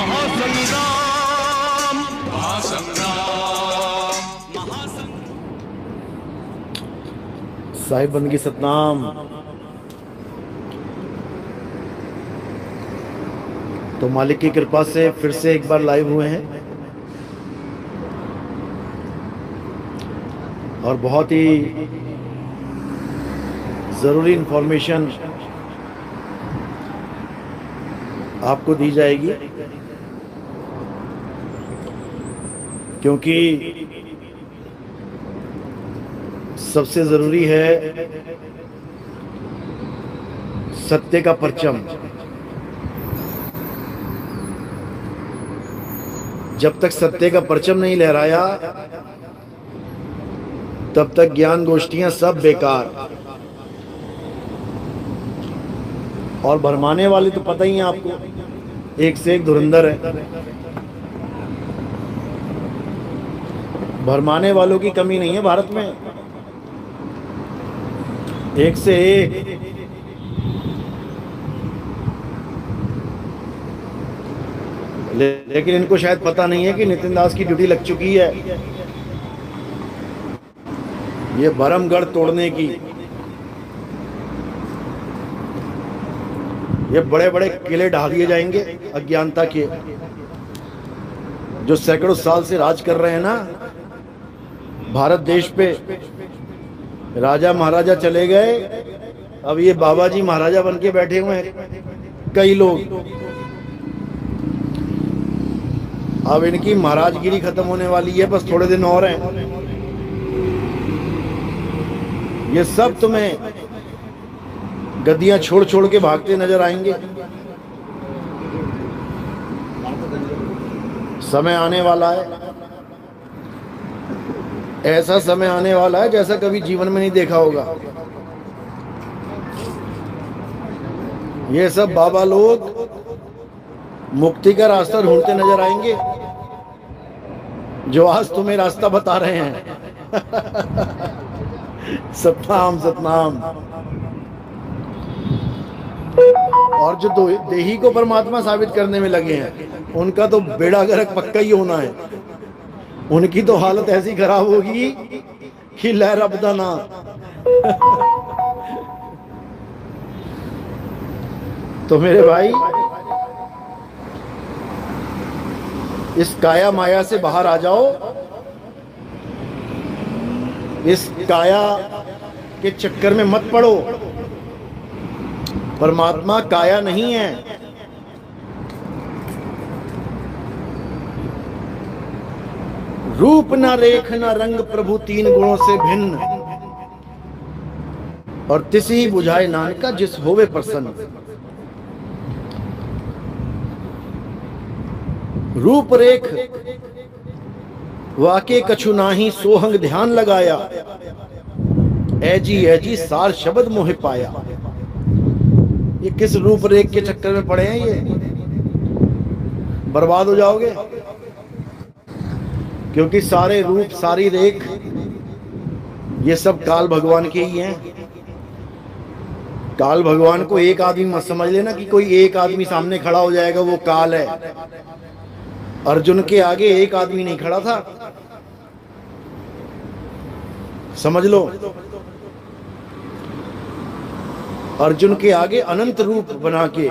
महासंग्राम महासंग्राम साहिब बंदगी सतनाम। तो मालिक की कृपा से फिर से एक बार लाइव हुए हैं और बहुत ही ज़रूरी इंफॉर्मेशन आपको दी जाएगी, क्योंकि सबसे ज़रूरी है सत्य का परचम। जब तक सत्य का परचम नहीं लहराया तब तक ज्ञान गोष्ठियां सब बेकार। और भरमाने वाले तो पता ही है आपको, एक से एक धुरंधर है। भरमाने वालों की कमी नहीं है भारत में, एक से एक। लेकिन इनको शायद पता नहीं है कि नितिन दास की ड्यूटी लग चुकी है ये भरमगढ़ तोड़ने की। ये बड़े बड़े किले ढा दिए जाएंगे अज्ञानता के, जो सैकड़ों साल से राज कर रहे हैं ना भारत देश पे। राजा महाराजा चले गए, अब ये बाबा जी महाराजा बन के बैठे हुए हैं कई लोग। अब इनकी महाराजगिरी खत्म होने वाली है, बस थोड़े दिन और हैं। ये सब तुम्हें गद्दियां छोड़ छोड़ के भागते नजर आएंगे। समय आने वाला है, ऐसा समय आने वाला है जैसा कभी जीवन में नहीं देखा होगा। ये सब बाबा लोग मुक्ति का रास्ता ढूंढते नजर आएंगे, जो आज तुम्हें रास्ता बता रहे हैं। सतनाम सतनाम। और जो देही को परमात्मा साबित करने में लगे हैं, उनका तो बेड़ा गर्क पक्का ही होना है। उनकी तो हालत ऐसी खराब होगी कि लै रब दा नाम। तो मेरे भाई, इस काया माया से बाहर आ जाओ। इस काया के चक्कर में मत पड़ो। परमात्मा काया नहीं है। रूप न रेख न रंग प्रभु तीन गुणों से भिन्न, और तिसी बुझाए नानका जिस होवे प्रसन्न। रूप रेख वाके कछु नाही सोहंग ध्यान लगाया, ऐजी सार शब्द मोह पाया। ये किस रूप रेख के चक्कर में पड़े हैं? ये बर्बाद हो जाओगे, क्योंकि सारे रूप सारी रेख ये सब काल भगवान के ही हैं। काल भगवान को एक आदमी मत समझ लेना कि कोई एक आदमी सामने खड़ा हो जाएगा वो काल है। अर्जुन के आगे एक आदमी नहीं खड़ा था, समझ लो। अर्जुन के आगे अनंत रूप बना के,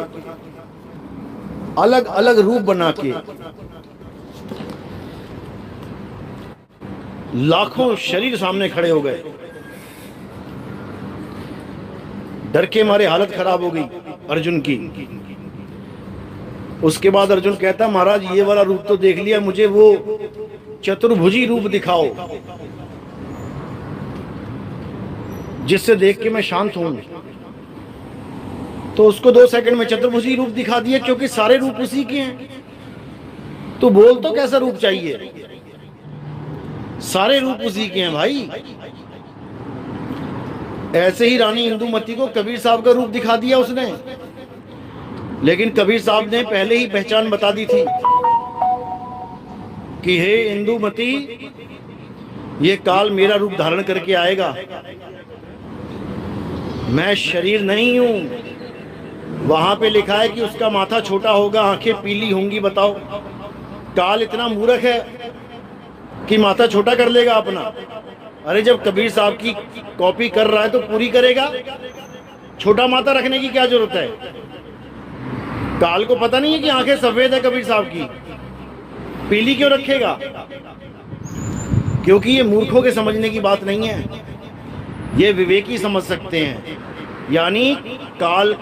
अलग अलग रूप बना के लाखों शरीर सामने खड़े हो गए। डर के मारे हालत खराब हो गई अर्जुन की। उसके बाद अर्जुन कहता, महाराज ये वाला रूप तो देख लिया, मुझे वो चतुर्भुजी रूप दिखाओ जिससे देख के मैं शांत हूं। तो उसको 2 सेकंड में चतुर्भुजी रूप दिखा दिया, क्योंकि सारे रूप उसी के हैं। तो बोल तो कैसा रूप चाहिए? सारे रूप उसी के हैं भाई। ऐसे ही रानी इंदुमती को कबीर साहब का रूप दिखा दिया उसने, लेकिन कबीर साहब ने पहले ही पहचान बता दी थी कि हे इंदुमती, ये काल मेरा रूप धारण करके आएगा। मैं शरीर नहीं हूं, वहां पे लिखा है कि उसका माथा छोटा होगा, आंखें पीली होंगी। बताओ, काल इतना मूर्ख है कि माथा छोटा कर लेगा अपना। अरे जब कबीर साहब की कॉपी कर रहा है तो पूरी करेगा, छोटा माथा रखने की क्या जरूरत है? काल को पता नहीं है कि आंखें सफेद है कबीर साहब की, पीली क्यों रखेगा? क्योंकि ये मूर्खों के समझने की बात नहीं है, ये विवेकी समझ सकते हैं। यानी काल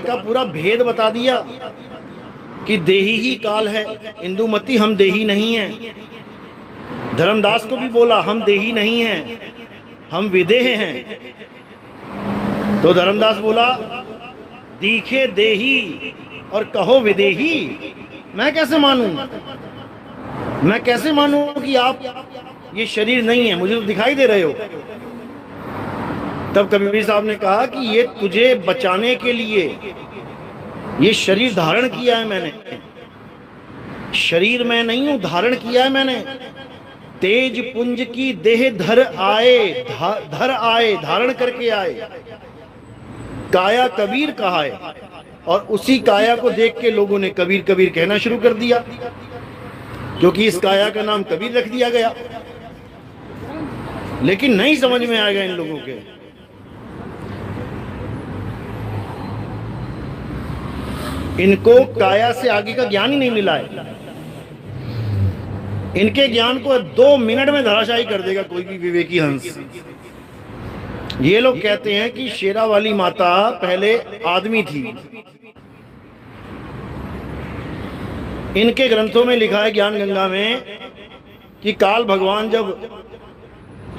का पूरा भेद बता दिया कि देही ही काल है। इंदुमती हम देही नहीं हैं। धर्मदास को भी बोला हम देही नहीं हैं, हम विदेह हैं। तो धर्मदास बोला दिखे देही और कहो विदेही। मैं कैसे मानूं? मैं कैसे मानूं कि आप ये शरीर नहीं है, मुझे तो दिखाई दे रहे हो। तब कबीर साहब ने कहा कि ये तुझे बचाने के लिए ये शरीर धारण किया है मैंने। शरीर मैं नहीं हूं, धारण किया है मैंने। तेज पुंज की देह धर आए, धारण करके आए। काया कबीर कहा है, और उसी काया को देख के लोगों ने कबीर कबीर कहना शुरू कर दिया, क्योंकि इस काया का नाम कबीर रख दिया गया। लेकिन नहीं समझ में आएगा इन लोगों के। इनको काया से आगे का ज्ञान ही नहीं मिला है। इनके ज्ञान को 2 मिनट में धराशायी कर देगा कोई भी विवेकी हंस। ये लोग कहते हैं कि शेरा वाली माता पहले आदमी थी। इनके ग्रंथों में लिखा है, ज्ञान गंगा में, कि काल भगवान जब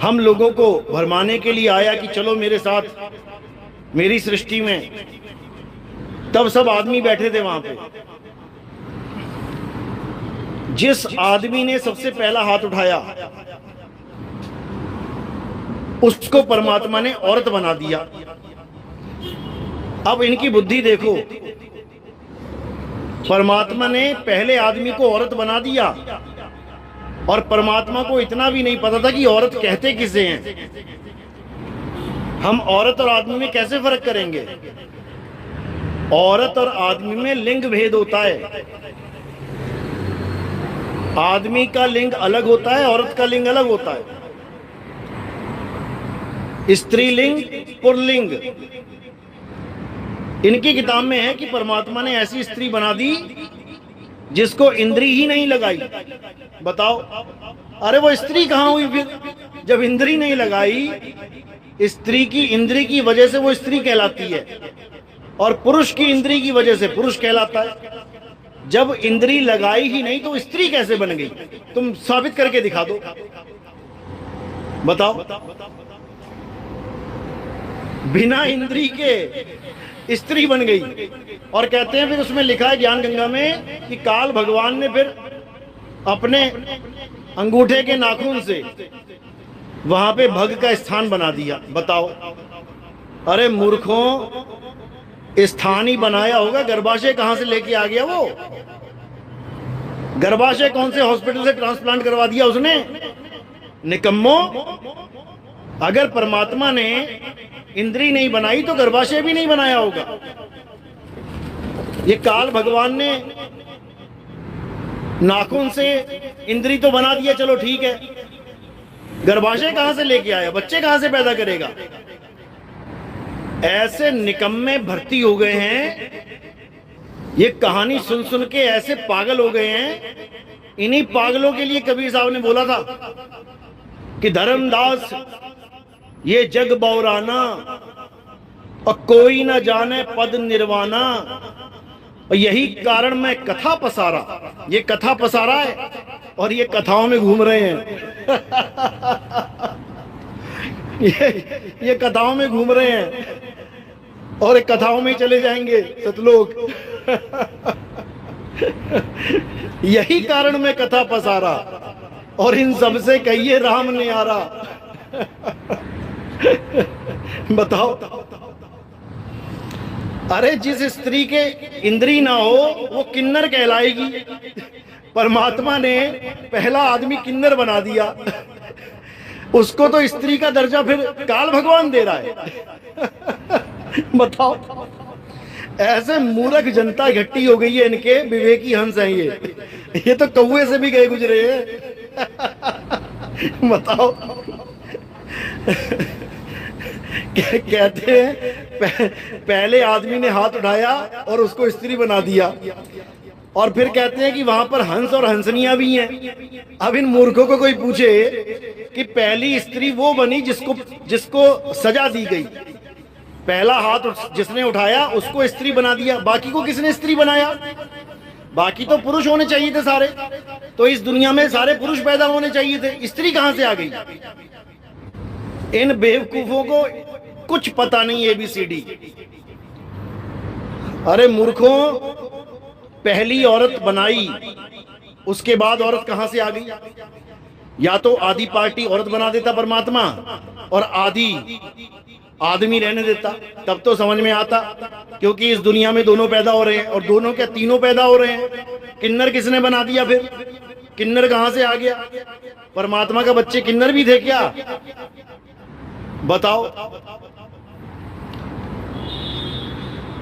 हम लोगों को भरमाने के लिए आया कि चलो मेरे साथ मेरी सृष्टि में, तब सब आदमी बैठे थे वहां पे। जिस आदमी ने सबसे पहला हाथ उठाया उसको परमात्मा ने औरत बना दिया। अब इनकी बुद्धि देखो, परमात्मा ने पहले आदमी को औरत बना दिया, और परमात्मा को इतना भी नहीं पता था कि औरत कहते किसे हैं। हम औरत और आदमी में कैसे फर्क करेंगे? औरत और आदमी में लिंग भेद होता है। आदमी का लिंग अलग होता है, औरत का लिंग अलग होता है। स्त्रीलिंग, पुल्लिंग। इनकी किताब में है कि परमात्मा ने ऐसी स्त्री बना दी जिसको इंद्री ही नहीं लगाई। बताओ, अरे वो स्त्री कहां हुई फिर जब इंद्री नहीं लगाई? स्त्री की इंद्री की वजह से वो स्त्री कहलाती है, और पुरुष की इंद्री की वजह से पुरुष कहलाता है। जब इंद्री लगाई ही नहीं तो स्त्री कैसे बन गई? तुम साबित करके दिखा दो, बताओ। बिना इंद्री के स्त्री बन गई। और कहते हैं, फिर उसमें लिखा है ज्ञान गंगा में कि काल भगवान ने फिर अपने अंगूठे के नाखून से वहां पे भग का स्थान बना दिया। बताओ, अरे मूर्खों, स्थान ही बनाया होगा, गर्भाशय कहां से लेके आ गया वो? गर्भाशय कौन से हॉस्पिटल से ट्रांसप्लांट करवा दिया उसने? निकम्मो, अगर परमात्मा ने इंद्री नहीं बनाई तो गर्भाशय भी नहीं बनाया होगा। ये काल भगवान ने नाखून से इंद्री तो बना दिया, चलो ठीक है, गर्भाशय कहां से लेके आया? बच्चे कहां से पैदा करेगा? ऐसे निकम्मे भर्ती हो गए हैं, ये कहानी सुन सुन के ऐसे पागल हो गए हैं। इन्हीं पागलों के लिए कबीर साहब ने बोला था कि धर्मदास, ये जग बौराना और कोई ना जाने पद निर्वाणा, और यही कारण मैं कथा पसारा। ये कथा पसारा है और ये कथाओं में घूम रहे हैं। ये कथाओं में घूम रहे हैं और कथाओं में चले जाएंगे सतलोक। यही कारण मैं कथा पसारा, और इन सबसे कहिए राम ने आरा। बताओ, अरे जिस स्त्री के इंद्री ना हो वो किन्नर कहलाएगी। परमात्मा ने पहला आदमी किन्नर बना दिया, उसको तो स्त्री का दर्जा फिर काल भगवान दे रहा है। बताओ, ऐसे मूर्ख जनता इकट्ठी हो गई है, इनके विवेकी हंस हैं ये तो कौवे से भी गए गुजरे हैं। बताओ। कहते हैं पहले आदमी ने हाथ उठाया और उसको स्त्री बना दिया, और फिर कहते हैं कि वहां पर हंस और हंसनियां भी हैं। अब इन मूर्खों को कोई पूछे कि पहली स्त्री वो बनी जिसको सजा दी गई, पहला हाथ जिसने उठाया उसको स्त्री बना दिया, बाकी को किसने स्त्री बनाया? बाकी तो पुरुष होने चाहिए थे सारे, तो इस दुनिया में सारे पुरुष पैदा होने चाहिए थे, स्त्री कहां से आ गई? इन बेवकूफों को कुछ पता नहीं ABCD। अरे मूर्खों, पहली औरत बनाई, उसके बाद औरत कहां से आ गई? या तो आधी पार्टी औरत बना देता परमात्मा और आधी आदमी रहने देता, तब तो समझ में आता, क्योंकि इस दुनिया में दोनों पैदा हो रहे हैं, और दोनों क्या तीनों पैदा हो रहे हैं। किन्नर किसने बना दिया? फिर किन्नर कहां से आ गया? परमात्मा का बच्चे किन्नर भी थे क्या? बताओ।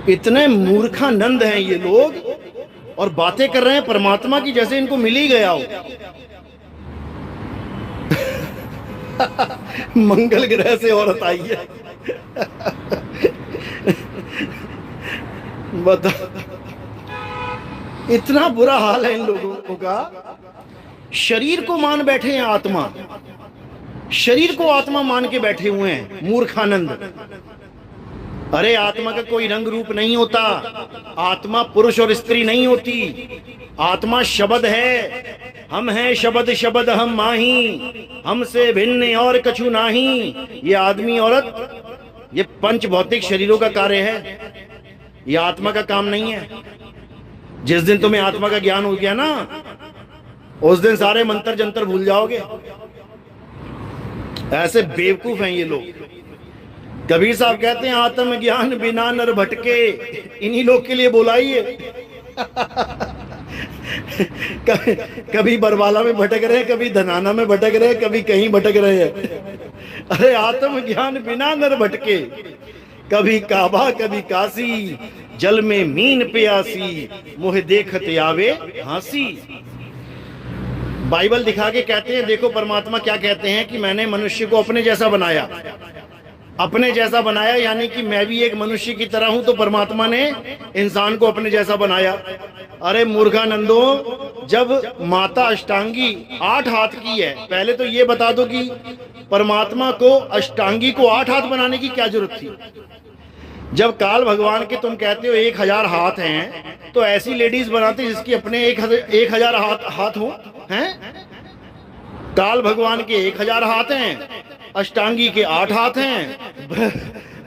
इतने मूर्खानंद हैं ये लोग, और बातें कर रहे हैं परमात्मा की जैसे इनको मिल ही गया हो। मंगल ग्रह से औरत आई है। बता, इतना बुरा हाल है इन लोगों का। शरीर को मान बैठे हैं आत्मा, शरीर को आत्मा मान के बैठे हुए हैं मूर्खानंद। अरे आत्मा का कोई रंग रूप नहीं होता, आत्मा पुरुष और स्त्री नहीं होती, आत्मा शब्द है। हम हैं शब्द, शब्द हम माही, हमसे भिन्न और कछु नाही। ये आदमी औरत, ये पंच भौतिक शरीरों का कार्य है, ये आत्मा का काम नहीं है। जिस दिन तुम्हें आत्मा का ज्ञान हो गया ना, उस दिन सारे मंत्र जंतर भूल जाओगे। ऐसे बेवकूफ हैं ये लोग। कबीर साहब कहते हैं आत्म ज्ञान बिना नर भटके, इन्हीं लोग के लिए बोलाइए। कभी बरवाला में भटक रहे, कभी धनाना में भटक रहे, कभी कहीं भटक रहे हैं। अरे आत्म ज्ञान बिना नर भटके, कभी काबा कभी काशी, जल में मीन प्यासी, मुँह देखते आवे हंसी। बाइबल दिखा के कहते हैं, देखो परमात्मा क्या कहते हैं कि मैंने मनुष्य को अपने जैसा बनाया। अपने जैसा बनाया यानी कि मैं भी एक मनुष्य की तरह हूं, तो परमात्मा ने इंसान को अपने जैसा बनाया। अरे मूर्खानंदो, जब माता अष्टांगी 8 हाथ की है, पहले तो ये बता दो कि परमात्मा को अष्टांगी को 8 हाथ बनाने की क्या जरूरत थी? जब काल भगवान के तुम कहते हो 1000 हाथ हैं, तो ऐसी लेडीज बनाते जिसकी अपने 1000 हाथ हो हैं? काल भगवान के 1000 हाथ हैं, अष्टांगी के 8 हाथ हैं,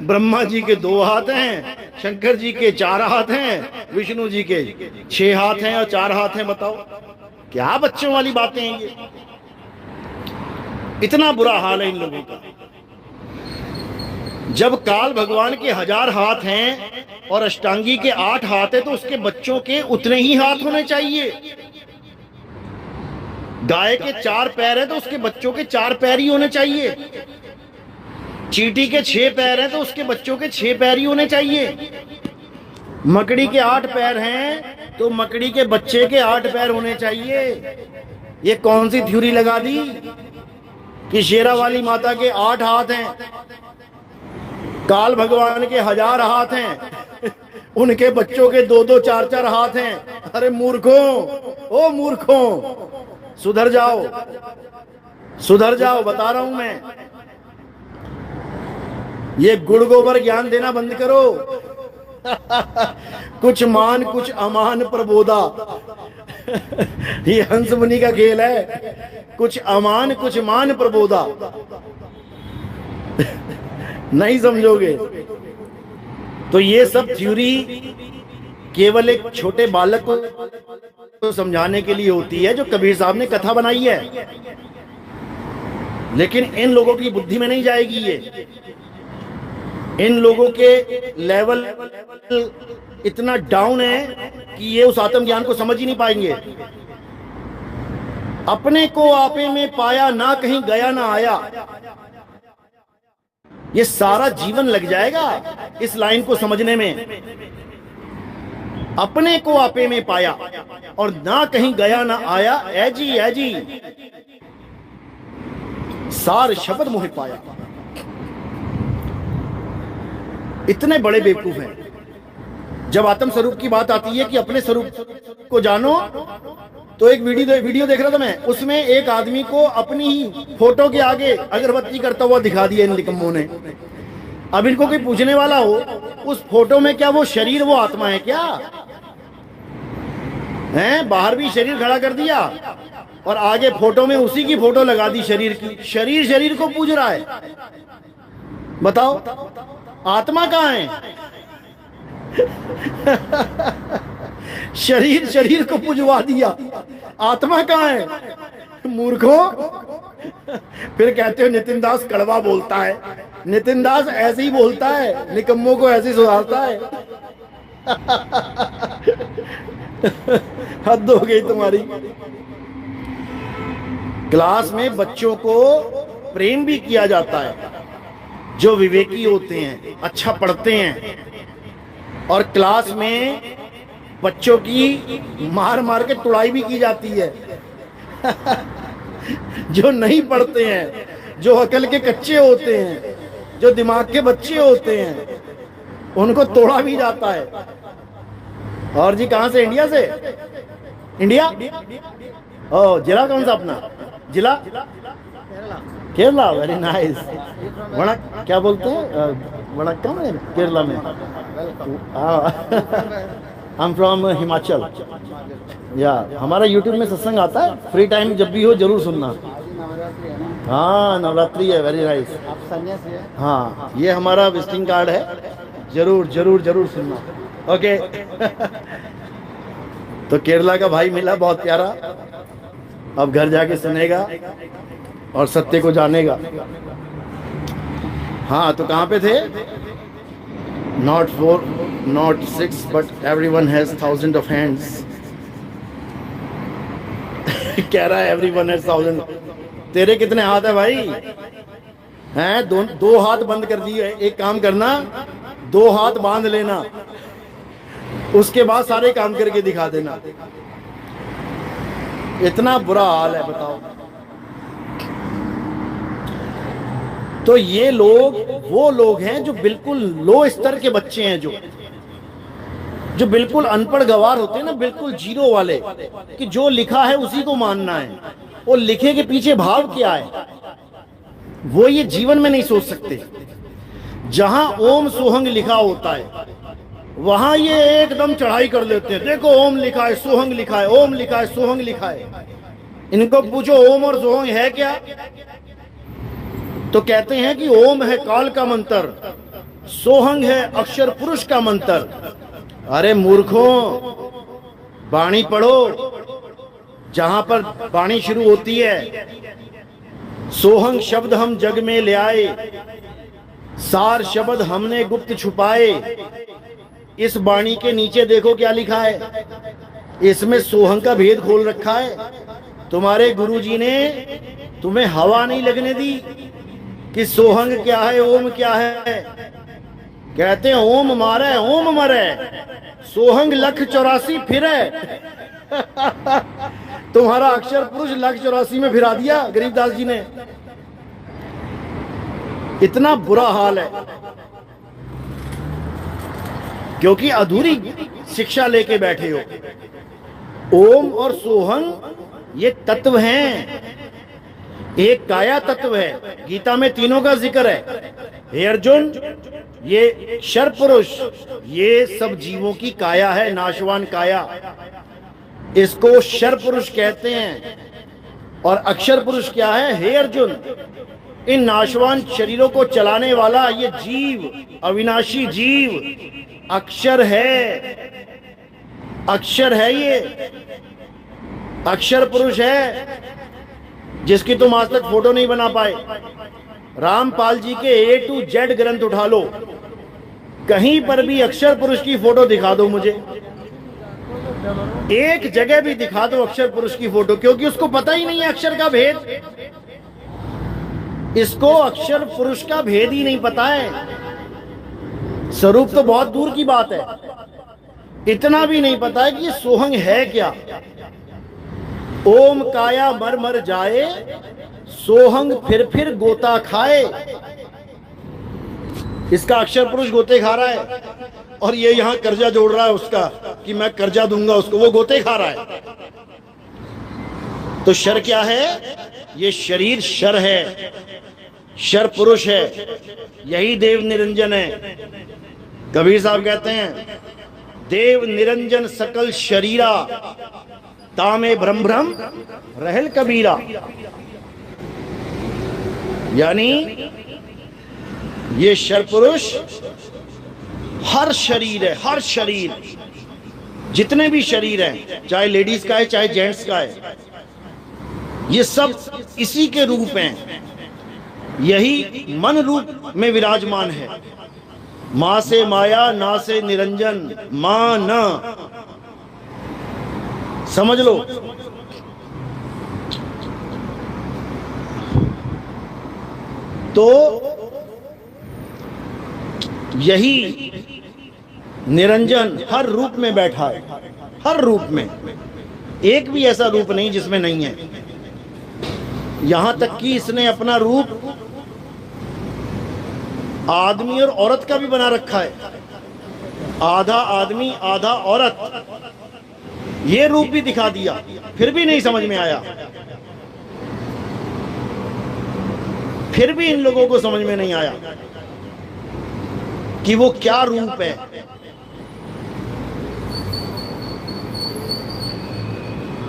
ब्रह्मा जी के 2 हाथ हैं, शंकर जी के 4 हाथ हैं, विष्णु जी के 6 हाथ हैं और 4 हाथ हैं। बताओ क्या बच्चों वाली बातें हैं ये? इतना बुरा हाल है इन लोगों का। जब काल भगवान के 1000 हाथ हैं और अष्टांगी के 8 हाथ हैं, तो उसके बच्चों के उतने ही हाथ होने चाहिए। गाय के 4 पैर हैं तो उसके बच्चों के 4 पैर ही होने चाहिए। चींटी के 6 पैर हैं तो उसके बच्चों के 6 पैर ही होने चाहिए। मकड़ी के 8 पैर हैं तो मकड़ी के बच्चे के 8 पैर होने चाहिए। ये कौन सी थ्योरी लगा दी कि शेरा वाली माता के 8 हाथ हैं, काल भगवान के 1000 हाथ हैं, उनके बच्चों के 2-2, 4-4 हाथ हैं। अरे मूर्खों, ओ मूर्खों, सुधर जाओ, सुधर जाओ, बता रहा हूं मैं। ये गुड़ गोबर ज्ञान देना बंद करो। कुछ मान कुछ अमान प्रबोधा। ये हंस मुनि का खेल है, कुछ अमान कुछ मान प्रबोधा। नहीं समझोगे तो ये सब थ्योरी केवल एक छोटे बालक को समझाने के लिए होती है, जो कबीर साहब ने कथा बनाई है। लेकिन इन लोगों की बुद्धि में नहीं जाएगी ये। इन लोगों के लेवल इतना डाउन है कि ये उस आत्म ज्ञान को समझ ही नहीं पाएंगे। अपने को आपे में पाया, ना कहीं गया ना आया। ये सारा जीवन लग जाएगा इस लाइन को समझने में। अपने को आपे में पाया और ना कहीं गया ना आया, ऐजी ऐजी सार शब्द मोह पाया। इतने बड़े बेवकूफ हैं। जब आत्म स्वरूप की बात आती है कि अपने स्वरूप को जानो, तो एक वीडियो देख रहा था मैं, उसमें एक आदमी को अपनी ही फोटो के आगे अगरबत्ती करता हुआ दिखा दिया इन निकम्मों ने। अब इनको कोई पूछने वाला हो, उस फोटो में क्या वो शरीर वो आत्मा है क्या? हैं, बाहर भी शरीर खड़ा कर दिया और आगे फोटो में उसी की फोटो लगा दी शरीर की। शरीर को पूज रहा है। बताओ आत्मा कहाँ है? शरीर को पुजवा दिया, आत्मा कहाँ है? मूर्खों। फिर कहते हो नितिन दास कड़वा बोलता है। नितिन दास ऐसे ही बोलता है, निकम्मों को ऐसे ही सुधारता है। हद हो गई तुम्हारी। क्लास में बच्चों को प्रेम भी किया जाता है जो विवेकी होते हैं, अच्छा पढ़ते हैं, और क्लास में बच्चों की मार मार के तुड़ाई भी की जाती है। जो नहीं पढ़ते हैं, जो अकल के कच्चे होते हैं, जो दिमाग के बच्चे होते हैं, उनको तोड़ा भी जाता है। और जी कहां से? इंडिया से? इंडिया? ओ, जिला कौन सा अपना? जिला केरला। Very nice. वणक क्या बोलते हैं? वणक्कम है केरला में। I am from Himachal. या हमारा यूट्यूब में सत्संग आता है, फ्री टाइम जब भी हो जरूर सुनना। हाँ, नवरात्रि है। Very nice. आप सन्यासी है? हाँ, ये हमारा विजिटिंग कार्ड है। जरूर जरूर जरूर सुनना। ओके। तो केरला का भाई मिला, बहुत प्यारा। अब घर जाके सुनेगा और सत्य को जानेगा। हाँ, तो कहाँ पे थे? Not 4, not 6, but everyone has 1,000 of hands. कह रहा है everyone has 1,000। तेरे कितने हाथ है भाई? हैं, दो हाथ बंद कर दिए। एक काम करना, 2 हाथ बांध लेना, उसके बाद सारे काम करके दिखा देना। इतना बुरा हाल है, बताओ। तो ये लोग वो लोग हैं जो बिल्कुल लो स्तर के बच्चे हैं, जो बिल्कुल अनपढ़ गवार होते हैं ना, बिल्कुल जीरो वाले, कि जो लिखा है उसी को मानना है। और लिखे के पीछे भाव क्या है वो ये जीवन में नहीं सोच सकते। जहां ओम सोहंग लिखा होता है वहां ये एकदम चढ़ाई कर लेते हैं। देखो ओम लिखा है, सोहंग लिखा है, ओम लिखा है, सोहंग लिखा है। इनको पूछो ओम और सोहंग है क्या, तो कहते हैं कि ओम है काल का मंत्र, सोहंग है अक्षर पुरुष का मंत्र। अरे मूर्खों, वाणी पढ़ो। जहां पर वाणी शुरू होती है, सोहंग शब्द हम जग में ले आए, सार शब्द हमने गुप्त छुपाए। इस वाणी के नीचे देखो क्या लिखा है। इसमें सोहंग का भेद खोल रखा है। तुम्हारे गुरुजी ने तुम्हें हवा नहीं लगने दी कि सोहंग क्या है, ओम क्या है। कहते हैं ओम मारे ओम मरे, सोहंग लख 84 फिरे। तुम्हारा अक्षर पुरुष लख 84 में फिरा दिया गरीबदास जी ने। इतना बुरा हाल है क्योंकि अधूरी शिक्षा लेके बैठे हो। ओम और सोहंग ये तत्व हैं, एक काया तत्व है। गीता में तीनों का जिक्र है। हे अर्जुन, ये शर पुरुष ये सब जीवों की काया है, नाशवान काया। इसको शर पुरुष कहते हैं। और अक्षर पुरुष क्या है? हे अर्जुन, इन नाशवान शरीरों को चलाने वाला ये जीव, अविनाशी जीव अक्षर है। अक्षर है, ये अक्षर पुरुष है जिसकी तुम आज तक फोटो नहीं बना पाए। रामपाल जी के A to Z ग्रंथ उठा लो, कहीं पर भी अक्षर पुरुष की फोटो दिखा दो मुझे। एक जगह भी दिखा दो अक्षर पुरुष की फोटो, क्योंकि उसको पता ही नहीं है अक्षर का भेद। इसको अक्षर पुरुष का भेद ही नहीं पता है। स्वरूप तो बहुत दूर की बात है, इतना भी नहीं पता है कि ये सोहंग है क्या। ओम काया मर मर जाए, सोहंग फिर गोता खाए। इसका अक्षर पुरुष गोते खा रहा है, और ये यहां कर्जा जोड़ रहा है उसका कि मैं कर्जा दूंगा उसको, वो गोते खा रहा है। तो शर क्या है? ये शरीर शर है, शर पुरुष है, यही देव निरंजन है। कबीर साहब कहते हैं, देव निरंजन सकल शरीरा, तामे भ्रम भ्रम रहल कबीरा। यानी ये शर पुरुष हर शरीर है, हर शरीर, जितने भी शरीर हैं, चाहे लेडीज का है चाहे जेंट्स का है, ये सब इसी के रूप हैं। यही मन रूप में विराजमान है। मां से माया, ना से निरंजन, मां न, समझ लो। तो यही निरंजन हर रूप में बैठा है, हर रूप में, एक भी ऐसा रूप नहीं जिसमें नहीं है। यहां तक कि इसने अपना रूप आदमी और औरत का भी बना रखा है, आधा आदमी आधा औरत, ये रूप भी दिखा दिया, फिर भी नहीं समझ में आया। फिर भी इन लोगों को समझ में नहीं आया कि वो क्या रूप है।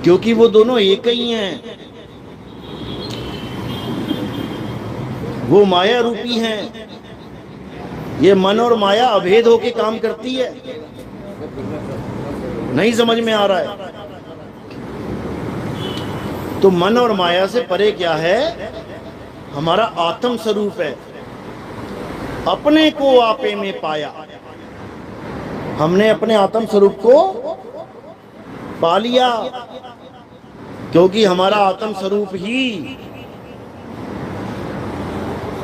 क्योंकि वो दोनों एक ही हैं, वो माया रूपी हैं। ये मन और माया अभेद होके काम करती है, नहीं समझ में आ रहा है। तो मन और माया से परे क्या है? हमारा आत्म स्वरूप है। अपने को आपे में पाया, हमने अपने आत्म स्वरूप को पा लिया, क्योंकि हमारा आत्म स्वरूप ही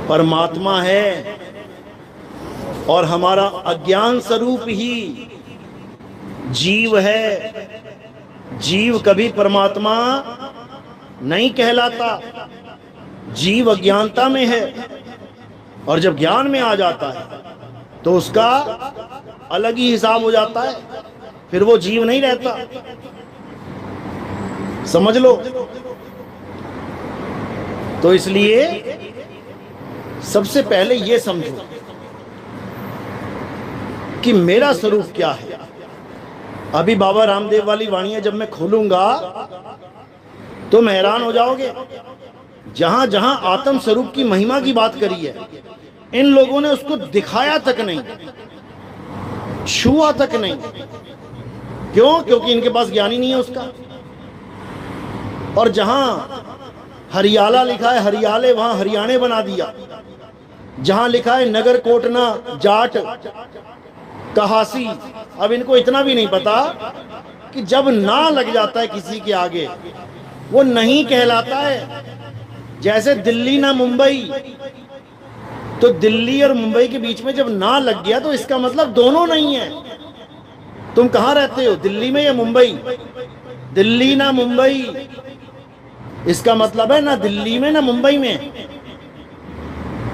परमात्मा है और हमारा अज्ञान स्वरूप ही जीव है। जीव कभी परमात्मा नहीं कहलाता, जीव अज्ञानता में है, और जब ज्ञान में आ जाता है तो उसका अलग ही हिसाब हो जाता है, फिर वो जीव नहीं रहता। समझ लो। तो इसलिए सबसे पहले ये समझो कि मेरा स्वरूप क्या है। अभी बाबा रामदेव वाली वाणियां जब मैं खोलूंगा तो मैं हैरान हो जाओगे। जहां जहां आत्म स्वरूप की महिमा की बात करी है, इन लोगों ने उसको दिखाया तक नहीं, छुआ तक नहीं। क्यों? क्योंकि इनके पास ज्ञान ही नहीं है उसका। और जहां हरियाला लिखा है हरियाले, वहां हरियाणे बना दिया। जहां लिखा है नगर कोटना जाट कहासी, अब इनको इतना भी नहीं पता कि जब ना लग जाता है किसी के आगे, वो नहीं कहलाता है। जैसे दिल्ली ना मुंबई, तो दिल्ली और मुंबई के बीच में जब ना लग गया तो इसका मतलब दोनों नहीं है। तुम कहां रहते हो, दिल्ली में या मुंबई? दिल्ली ना मुंबई, इसका मतलब है ना दिल्ली में ना मुंबई में।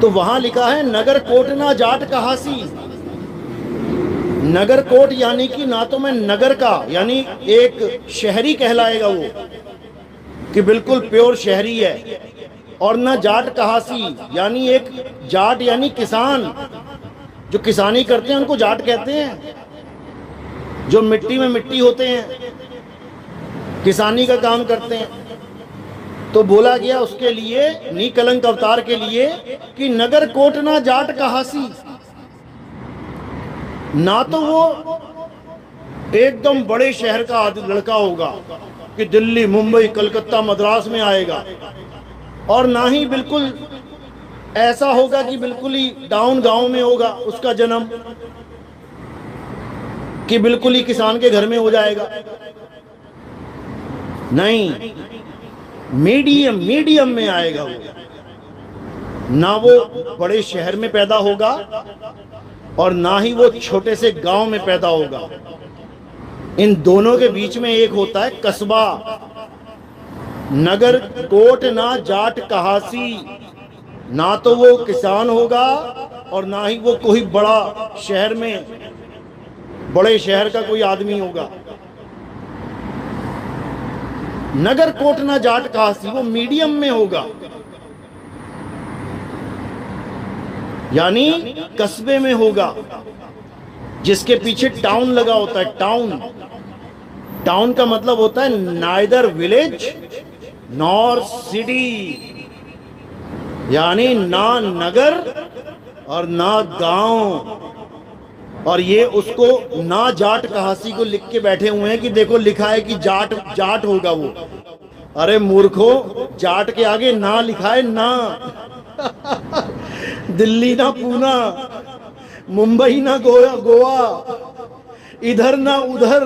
तो वहां लिखा है नगर कोट ना जाट कहासी। नगर कोट यानी कि ना तो मैं नगर का, यानी एक शहरी कहलाएगा वो, कि बिल्कुल प्योर शहरी है, और ना जाट कहासी यानी एक जाट यानी किसान, जो किसानी करते हैं उनको जाट कहते हैं। जो मिट्टी में मिट्टी होते हैं, किसानी का काम करते हैं। तो बोला गया उसके लिए, निकलंक अवतार के लिए, कि नगर कोट ना जाट कहासी। ना तो वो एकदम बड़े शहर का लड़का होगा कि दिल्ली मुंबई कलकत्ता मद्रास में आएगा, और ना ही बिल्कुल ऐसा होगा कि बिल्कुल ही डाउन गांव में होगा उसका जन्म, कि बिल्कुल ही किसान के घर में हो जाएगा। नहीं, मीडियम में आएगा वो। ना वो बड़े शहर में पैदा होगा और ना ही वो छोटे से गांव में पैदा होगा। इन दोनों के बीच में एक होता है कस्बा। नगर कोट ना जाट कहासी, ना तो वो किसान होगा और ना ही वो कोई बड़ा शहर में, बड़े शहर का कोई आदमी होगा। नगर कोट ना जाट कहासी, वो मीडियम में होगा, यानी कस्बे में होगा, जिसके पीछे टाउन लगा होता है। टाउन, टाउन का मतलब होता है नाइदर विलेज नॉर सिटी, यानी ना नगर और ना गांव। और ये उसको ना जाट कहासी को लिख के बैठे हुए हैं कि देखो लिखा है कि जाट, जाट होगा वो। अरे मूर्खो, जाट के आगे ना लिखा है ना। दिल्ली ना पूना, मुंबई ना गोवा, इधर ना उधर,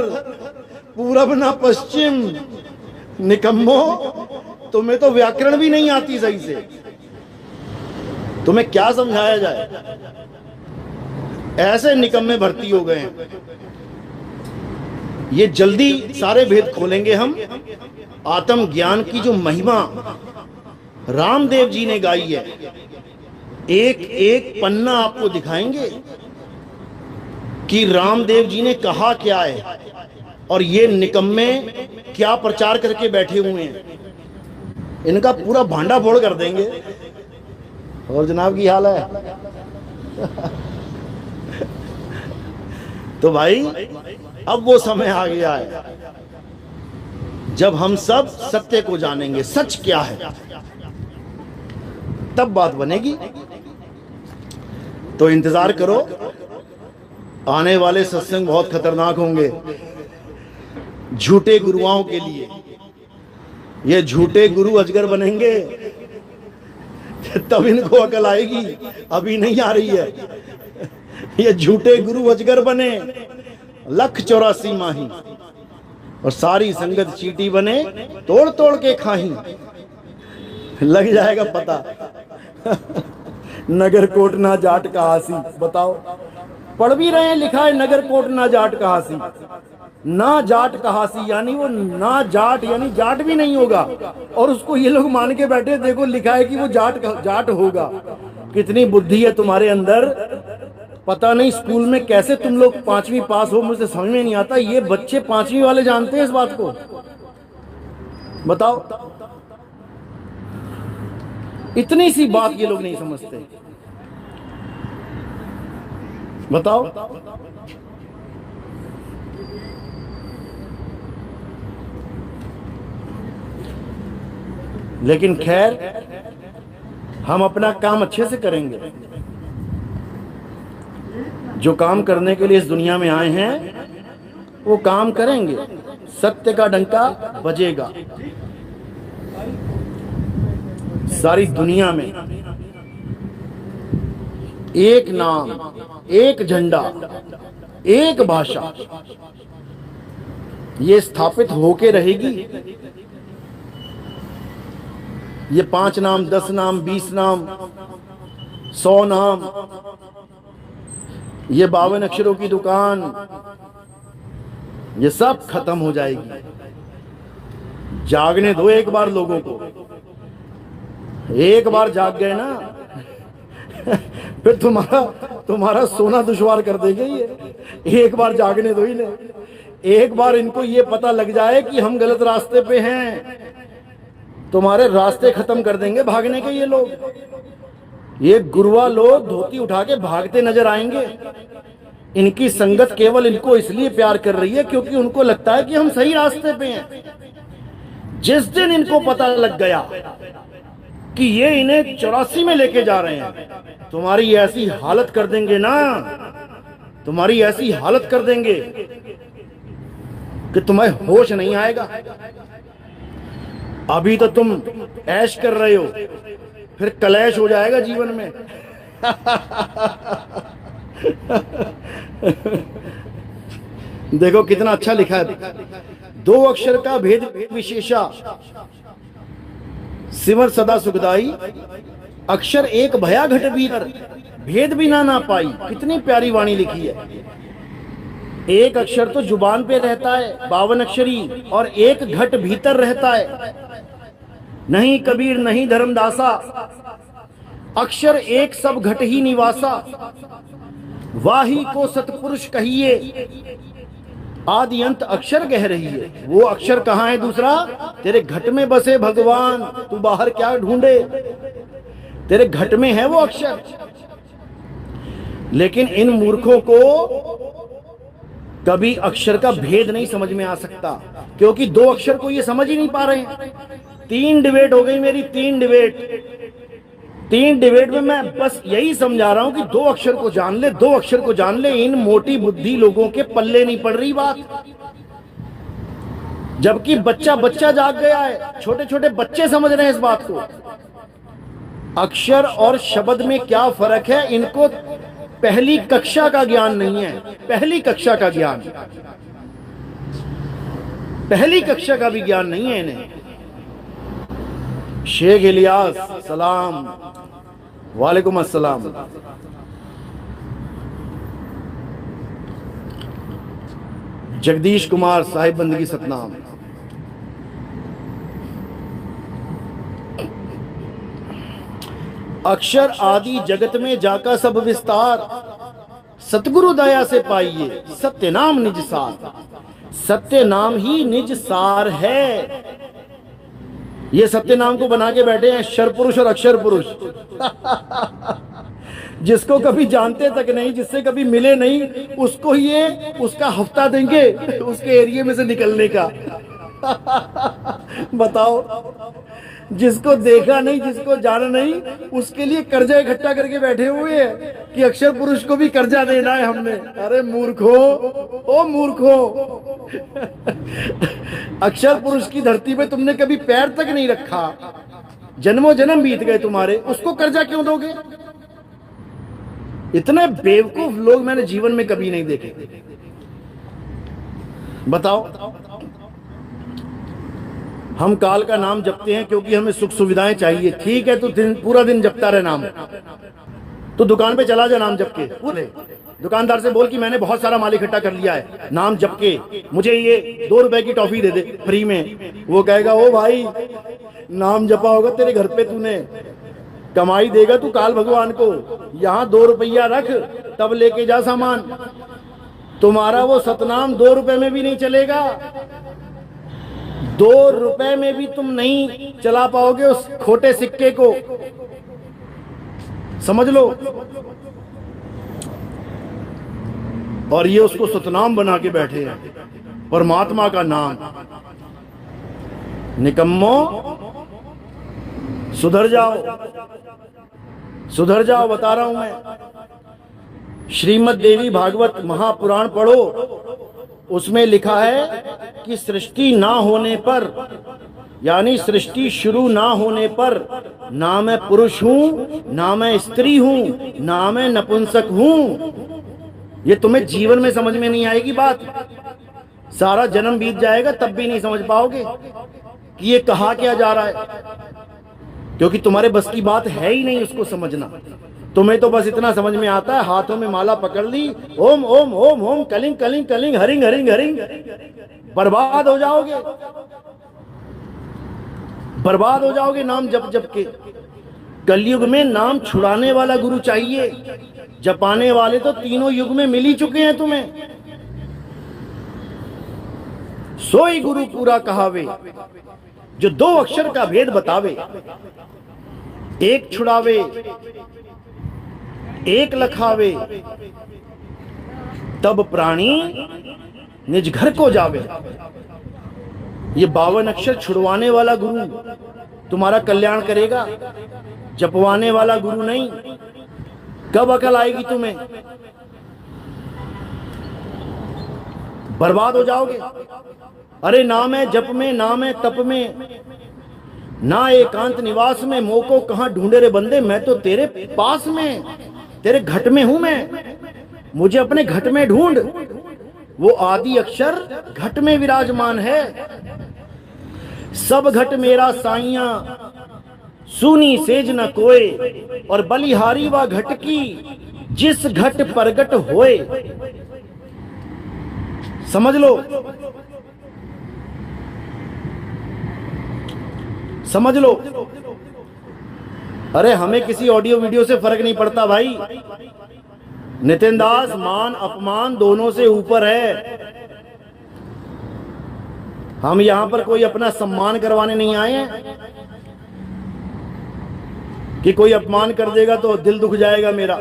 पूरब ना पश्चिम। निकम्मो, तुम्हें तो व्याकरण भी नहीं आती सही से, तुम्हें क्या समझाया जाए। ऐसे निकम्मे भर्ती हो गए हैं। ये जल्दी सारे भेद खोलेंगे हम। आत्मज्ञान की जो महिमा रामदेव जी ने गाई है, एक एक पन्ना आपको दिखाएंगे कि रामदेव जी ने कहा क्या है और ये निकम्मे क्या प्रचार करके बैठे हुए हैं। इनका पूरा भांडा फोड़ कर देंगे। और जनाब की हाल है। तो भाई अब वो समय आ गया है जब हम सब सत्य को जानेंगे, सच क्या है, तब बात बनेगी। तो इंतजार करो, आने वाले सत्संग बहुत खतरनाक होंगे झूठे गुरुओं के लिए। ये झूठे गुरु अजगर बनेंगे, तब इनको अकल आएगी, अभी नहीं आ रही है। ये झूठे गुरु अजगर बने, 184 माही, और सारी संगत चीटी बने, तोड़ तोड़ के खाही। लग जाएगा पता। नगर कोट ना जाट कहासी, बताओ, पढ़ भी रहे हैं, लिखा है नगर कोट ना जाट कहासी। ना जाट कहासी यानी वो ना जाट, यानी जाट भी नहीं होगा, और उसको ये लोग मान के बैठे, देखो लिखा है कि वो जाट होगा। कितनी बुद्धि है तुम्हारे अंदर, पता नहीं स्कूल में कैसे तुम लोग 5वीं पास हो, मुझे समझ में नहीं आता। ये बच्चे 5वीं वाले जानते हैं इस बात को, बताओ। इतनी सी बात ये लोग नहीं समझते, बताओ। लेकिन खैर, हम अपना काम अच्छे से करेंगे। जो काम करने के लिए इस दुनिया में आए हैं वो काम करेंगे, सत्य का डंका बजेगा सारी दुनिया में। एक नाम, एक झंडा, एक भाषा, ये स्थापित होके रहेगी। ये 5 नाम, 10 नाम, 20 नाम, 100 नाम, ये 52 अक्षरों की दुकान, ये सब खत्म हो जाएगी। जागने दो एक बार लोगों को। एक बार जाग गए ना, फिर तुम्हारा सोना दुश्वार कर देंगे ये। एक बार जागने दो ही ले। एक बार इनको ये पता लग जाए कि हम गलत रास्ते पे हैं, तुम्हारे रास्ते खत्म कर देंगे भागने के ये लोग। ये गुरुआ लोग धोती उठा के भागते नजर आएंगे। इनकी संगत केवल इनको इसलिए प्यार कर रही है क्योंकि उनको लगता है कि हम सही रास्ते पे हैं। जिस दिन इनको पता लग गया कि ये इन्हें 84 में लेके जा रहे हैं, तुम्हारी ऐसी हालत कर देंगे ना, तुम्हारी ऐसी हालत कर देंगे कि तुम्हें होश नहीं आएगा। अभी तो तुम ऐश कर रहे हो, फिर कलेश हो जाएगा जीवन में। देखो कितना अच्छा लिखा है। 2 अक्षर का भेद विशेषा, सिमर सदा सुखदाई, अक्षर एक भया घट भीतर, भेद भी ना पाई। कितनी प्यारी वाणी लिखी है। एक अक्षर तो जुबान पे रहता है 52 अक्षरी, और एक घट भीतर रहता है। नहीं कबीर नहीं धर्मदासा, अक्षर एक सब घट ही निवासा। वाही को सतपुरुष कहिए, आदि अंत अक्षर कह रही है। वो अक्षर कहाँ है दूसरा? तेरे घट में बसे भगवान, तू बाहर क्या ढूंढे, तेरे घट में है वो अक्षर। लेकिन इन मूर्खों को कभी अक्षर का भेद नहीं समझ में आ सकता, क्योंकि दो अक्षर को ये समझ ही नहीं पा रहे हैं। 3 डिबेट हो गई मेरी, 3 डिबेट में मैं बस यही समझा रहा हूं कि 2 अक्षर को जान ले, 2 अक्षर को जान ले। इन मोटी बुद्धि लोगों के पल्ले नहीं पड़ रही बात, जबकि बच्चा बच्चा जाग गया है, छोटे छोटे बच्चे समझ रहे हैं इस बात को। अक्षर और शब्द में क्या फर्क है, इनको पहली कक्षा का ज्ञान नहीं है। पहली कक्षा का ज्ञान, पहली कक्षा का भी ज्ञान नहीं है इन्हें। शेख इलियास सलाम, वालेकुम अस्सलाम। जगदीश कुमार साहिब बंदगी सतनाम। अक्षर आदि जगत में जाका सब विस्तार, सतगुरु दया से पाइए सत्य नाम निज सार। सत्य नाम ही निज सार है। ये सत्य नाम को बना के बैठे हैं शर पुरुष और अक्षर पुरुष। जिसको कभी जानते तक नहीं, जिससे कभी मिले नहीं, उसको ये उसका हफ्ता देंगे उसके एरिया में से निकलने का। बताओ, जिसको देखा नहीं, जिसको जाना नहीं, उसके लिए कर्जा इकट्ठा करके बैठे हुए हैं कि अक्षर पुरुष को भी कर्जा देना है हमने। अरे मूर्खो, ओ मूर्खो, अक्षर पुरुष की धरती पे तुमने कभी पैर तक नहीं रखा, जन्मों जन्म बीत गए तुम्हारे, उसको कर्जा क्यों दोगे? इतने बेवकूफ लोग मैंने जीवन में कभी नहीं देखे। बताओ, हम काल का नाम जपते हैं क्योंकि हमें सुख सुविधाएं चाहिए। ठीक है, तो पूरा दिन जपता रहे नाम, तो दुकान पे चला जा नाम जप के। बोले दुकानदार से बोल कि मैंने बहुत सारा माल इकट्ठा कर लिया है, नाम जप के मुझे ये 2 रुपए की टॉफी दे दे फ्री में। वो कहेगा ओ भाई, नाम जपा होगा तेरे घर पे, तूने कमाई देगा तू काल भगवान को, यहाँ 2 रुपया रख, तब लेके जा सामान। तुम्हारा वो सतनाम 2 रुपए में भी नहीं चलेगा। 2 रुपए में भी तुम नहीं चला पाओगे उस खोटे सिक्के को, समझ लो। और ये उसको सतनाम बना के बैठे हैं, परमात्मा का नाम। निकम्मो, सुधर जाओ, सुधर जाओ, बता रहा हूं मैं। श्रीमद् देवी भागवत महापुराण पढ़ो, उसमें लिखा है कि सृष्टि ना होने पर, यानी सृष्टि शुरू ना होने पर, ना मैं पुरुष हूं, ना मैं स्त्री हूं, ना मैं नपुंसक हूं। ये तुम्हें जीवन में समझ में नहीं आएगी बात। सारा जन्म बीत जाएगा तब भी नहीं समझ पाओगे कि ये कहा क्या जा रहा है, क्योंकि तुम्हारे बस की बात है ही नहीं उसको समझना। तुम्हें तो बस इतना समझ में आता है, हाथों में माला पकड़ ली, ओम ओम ओम ओम, कलिंग कलिंग कलिंग, हरिंग हरिंग हरिंग। बर्बाद हो जाओगे, बर्बाद हो जाओगे नाम जप जप के। कलयुग में नाम छुड़ाने वाला गुरु चाहिए। जपाने वाले तो तीनों युग में मिल ही चुके हैं तुम्हें। सोई गुरु पूरा कहावे, जो 2 अक्षर का भेद बतावे। एक छुड़ावे, एक लखावे, तब प्राणी निज घर को जावे। ये 52 अक्षर छुड़वाने वाला गुरु तुम्हारा कल्याण करेगा, जपवाने वाला गुरु नहीं। कब अकल आएगी तुम्हें? बर्बाद हो जाओगे। अरे नाम है जप में, नाम है तप में, ना एकांत निवास में, मोह को कहां ढूंढे रे बंदे, मैं तो तेरे पास में, तेरे घट में हूं मैं, मुझे अपने घट में ढूंढ। वो आदि अक्षर घट में विराजमान है। सब घट मेरा साइया, सूनी सेज न कोय और बलिहारी व घट की जिस घट प्रगट होए। समझ लो, समझ लो। अरे हमें किसी ऑडियो वीडियो से फर्क नहीं पड़ता भाई। नितिन दास मान अपमान दोनों से ऊपर है। हम यहां पर कोई अपना सम्मान करवाने नहीं आए हैं कि कोई अपमान कर देगा तो दिल दुख जाएगा मेरा।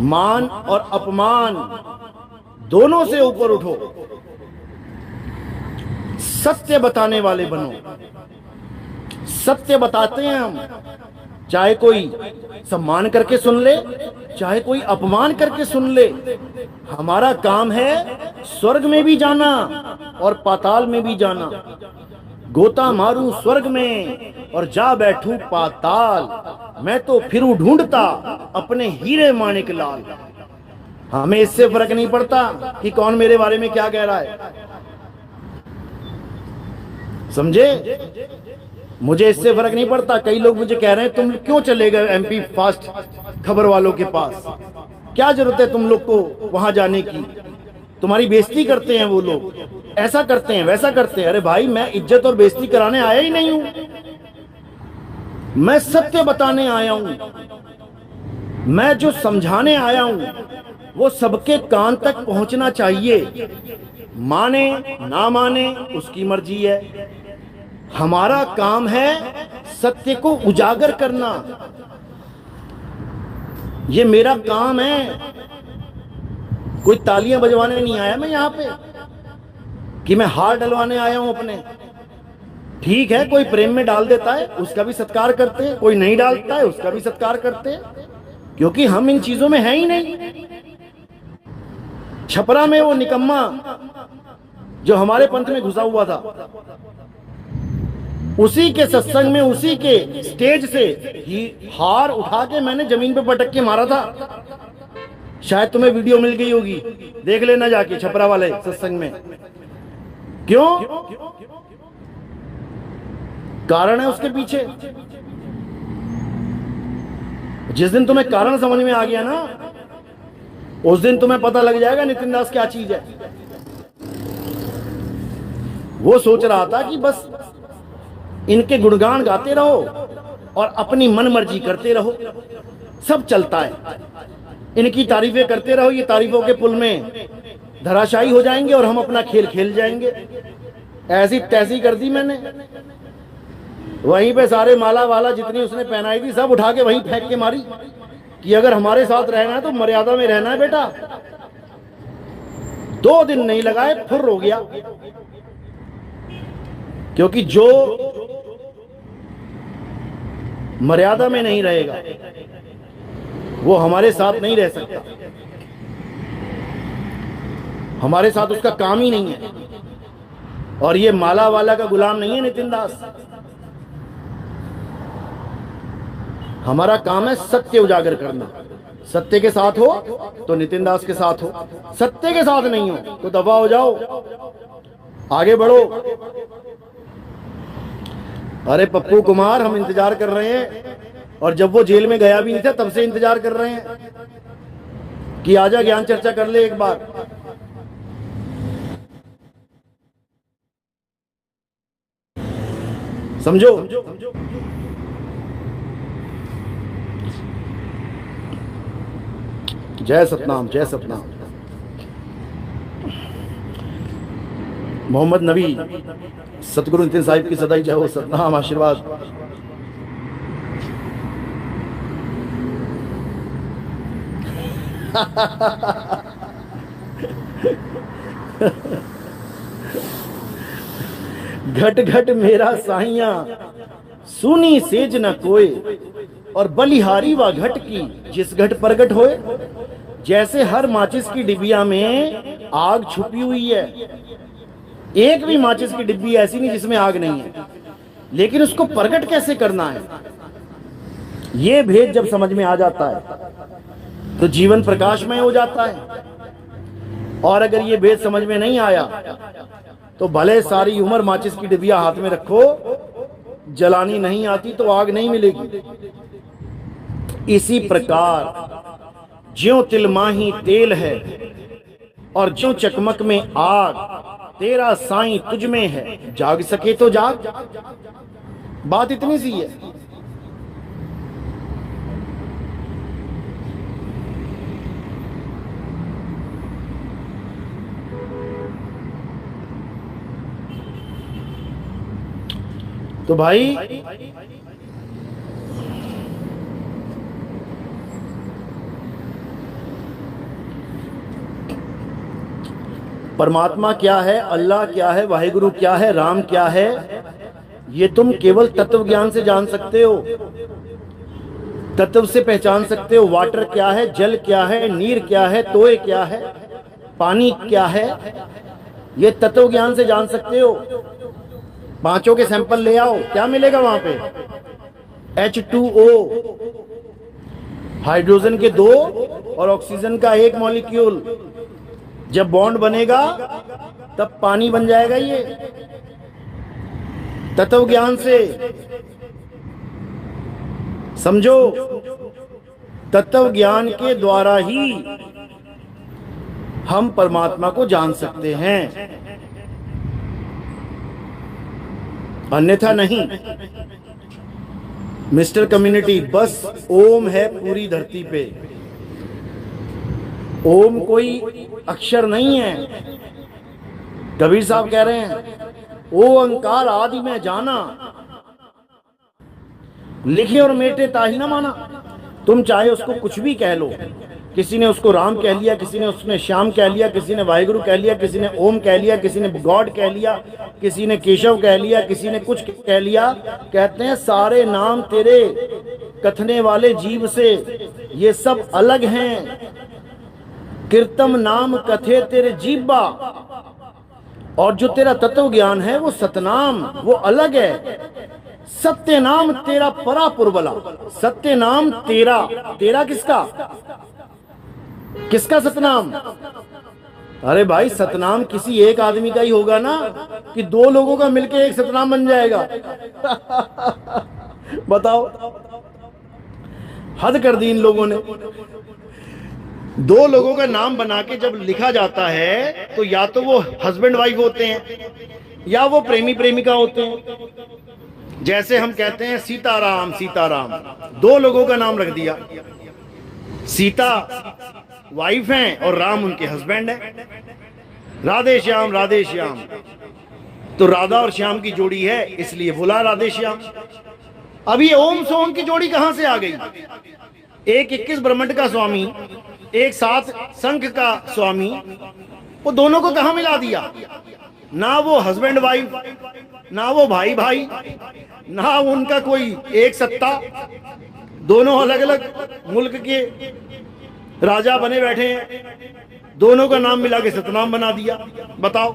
मान और अपमान दोनों से ऊपर उठो, सत्य बताने वाले बनो। सत्य बताते हैं हम, चाहे कोई सम्मान करके सुन ले, चाहे कोई अपमान करके सुन ले। हमारा काम है स्वर्ग में भी जाना और पाताल में भी जाना। गोता मारूं स्वर्ग में और जा बैठूं पाताल, मैं तो फिरूं ढूंढता अपने हीरे माणिक लाल। हमें इससे फर्क नहीं पड़ता कि कौन मेरे बारे में क्या कह रहा है, समझे? मुझे इससे फर्क नहीं पड़ता। कई लोग मुझे कह रहे हैं तुम क्यों चले गए एमपी फास्ट खबर वालों के पास, क्या जरूरत है तुम लोग को वहां जाने की? तुम्हारी बेइज्जती करते हैं वो लोग, ऐसा करते हैं वैसा करते हैं। अरे भाई मैं इज्जत और बेइज्जती कराने आया ही नहीं हूं, मैं सत्य बताने आया हूं। मैं जो समझाने आया हूं वो सबके कान तक पहुंचना चाहिए। माने ना माने उसकी मर्जी है। हमारा काम है सत्य को उजागर करना, ये मेरा काम है। कोई तालियां बजवाने नहीं आया मैं यहां पे कि मैं हार डलवाने आया हूं अपने। ठीक है, कोई प्रेम में डाल देता है उसका भी सत्कार करते हैं, कोई नहीं डालता है उसका भी सत्कार करते हैं, क्योंकि हम इन चीजों में हैं ही नहीं। छपरा में वो निकम्मा जो हमारे पंथ में घुसा हुआ था, उसी के सत्संग में, उसी के स्टेज से ही हार उठा के मैंने जमीन पे पटक के मारा था। शायद तुम्हें वीडियो मिल गई होगी, देख लेना जाके छपरा वाले सत्संग में। क्यों? कारण है उसके पीछे। जिस दिन तुम्हें कारण समझ में आ गया ना, उस दिन तुम्हें पता लग जाएगा नितिन दास क्या चीज है। वो सोच रहा था कि बस इनके गुणगान गाते रहो और अपनी मन मर्जी करते रहो, सब चलता है। इनकी तारीफें करते रहो, ये तारीफों के पुल में धराशायी हो जाएंगे और हम अपना खेल खेल जाएंगे। ऐसी तैसी कर दी मैंने। वहीं पे सारे माला वाला जितनी उसने पहनाई थी सब उठा के वहीं फेंक के मारी कि अगर हमारे साथ रहना है तो मर्यादा में रहना है बेटा। 2 दिन नहीं लगाए फुर्र हो गया, क्योंकि जो मर्यादा में नहीं रहेगा वो हमारे साथ नहीं रह सकता। हमारे साथ उसका काम ही नहीं है। और ये माला वाला का गुलाम नहीं है नितिन दास। हमारा काम है सत्य उजागर करना। सत्य के साथ हो तो नितिन दास के साथ हो, सत्य के साथ नहीं हो तो दफा हो जाओ, आगे बढ़ो। अरे पप्पू कुमार, हम इंतजार कर रहे हैं, और जब वो जेल में गया भी नहीं था तब से इंतजार कर रहे हैं कि आजा ज्ञान चर्चा कर ले एक बार। समझो? जय सतनाम, जय सतनाम। मोहम्मद नबी सतगुरु नितिन साहिब की सदाई जय हो। सतनाम, आशीर्वाद। घट घट मेरा साहिया सुनी सेज न कोय और बलिहारी व घट की जिस घट प्रगट होए। जैसे हर माचिस की डिबिया में आग छुपी हुई है, एक भी माचिस की डिब्बी ऐसी नहीं जिसमें आग नहीं है, लेकिन उसको प्रकट कैसे करना है, ये भेद जब समझ में आ जाता है तो जीवन प्रकाशमय हो जाता है। और अगर ये भेद समझ में नहीं आया तो भले सारी उम्र माचिस की डिबिया हाथ में रखो, जलानी नहीं आती तो आग नहीं मिलेगी। इसी प्रकार ज्यों तिलमाही तेल है और ज्यों चकमक में आग, तेरा साईं तुझ में है, जाग सके तो जाग। बात इतनी सी है। तो भाई परमात्मा क्या है, अल्लाह क्या है, वाहिगुरु क्या है, राम क्या है, ये तुम केवल तत्व ज्ञान से जान सकते हो, तत्व से पहचान सकते हो। वाटर क्या है, जल क्या है, नीर क्या है, तोय क्या है, पानी क्या है, ये तत्व ज्ञान से जान सकते हो। पांचों के सैंपल ले आओ, क्या मिलेगा वहां पे? H2O, हाइड्रोजन के 2 और ऑक्सीजन का 1 मॉलिक्यूल। जब बॉन्ड बनेगा तब पानी बन जाएगा। ये तत्व ज्ञान से समझो। तत्व ज्ञान के द्वारा ही हम परमात्मा को जान सकते हैं, अन्यथा नहीं। मिस्टर कम्युनिटी, बस ओम है पूरी धरती पे। ओम कोई अक्षर नहीं है। कबीर साहब कह रहे हैं, ओ अंकार आदि में जाना, लिखे और मेटे ताही ना माना। तुम चाहे उसको कुछ भी कह लो, किसी ने उसको राम कह लिया, किसी ने उसने श्याम कह लिया, किसी ने वाहिगुरु कह लिया, किसी ने ओम कह लिया, किसी ने गॉड कह लिया, किसी ने केशव कह लिया, किसी ने कुछ कह लिया। कहते हैं सारे नाम तेरे कथने वाले जीव से ये सब अलग हैं। कीर्तम नाम कथे तेरे जीवा, और जो तेरा तत्व ज्ञान है वो सतनाम, वो अलग है। सत्य नाम तेरा परा पुरबला। सत्य नाम तेरा, तेरा किसका? किसका सतनाम? अरे भाई, सतनाम किसी एक आदमी का ही होगा ना, कि 2 लोगों का मिलके एक सतनाम बन जाएगा? बताओ, हद कर दी इन लोगों ने। 2 लोगों का नाम बना के जब लिखा जाता है तो या तो वो हस्बैंड वाइफ होते हैं या वो प्रेमी प्रेमिका होते हैं। जैसे हम कहते हैं सीताराम सीताराम, 2 लोगों का नाम रख दिया। सीता वाइफ हैं और राम उनके हस्बैंड हैं। राधे श्याम राधे श्याम, तो राधा और श्याम की जोड़ी है, इसलिए बोला राधे श्याम। अब ये ओम सोम की जोड़ी कहां से आ गई? एक 21 ब्रह्मांड का स्वामी, एक 7 संख का स्वामी, वो दोनों को कहां मिला दिया? ना वो हस्बैंड वाइफ, ना वो भाई भाई, ना उनका कोई एक सत्ता। दोनों अलग अलग मुल्क के राजा बने बैठे हैं, दोनों का नाम मिला के सतनाम बना दिया। बताओ,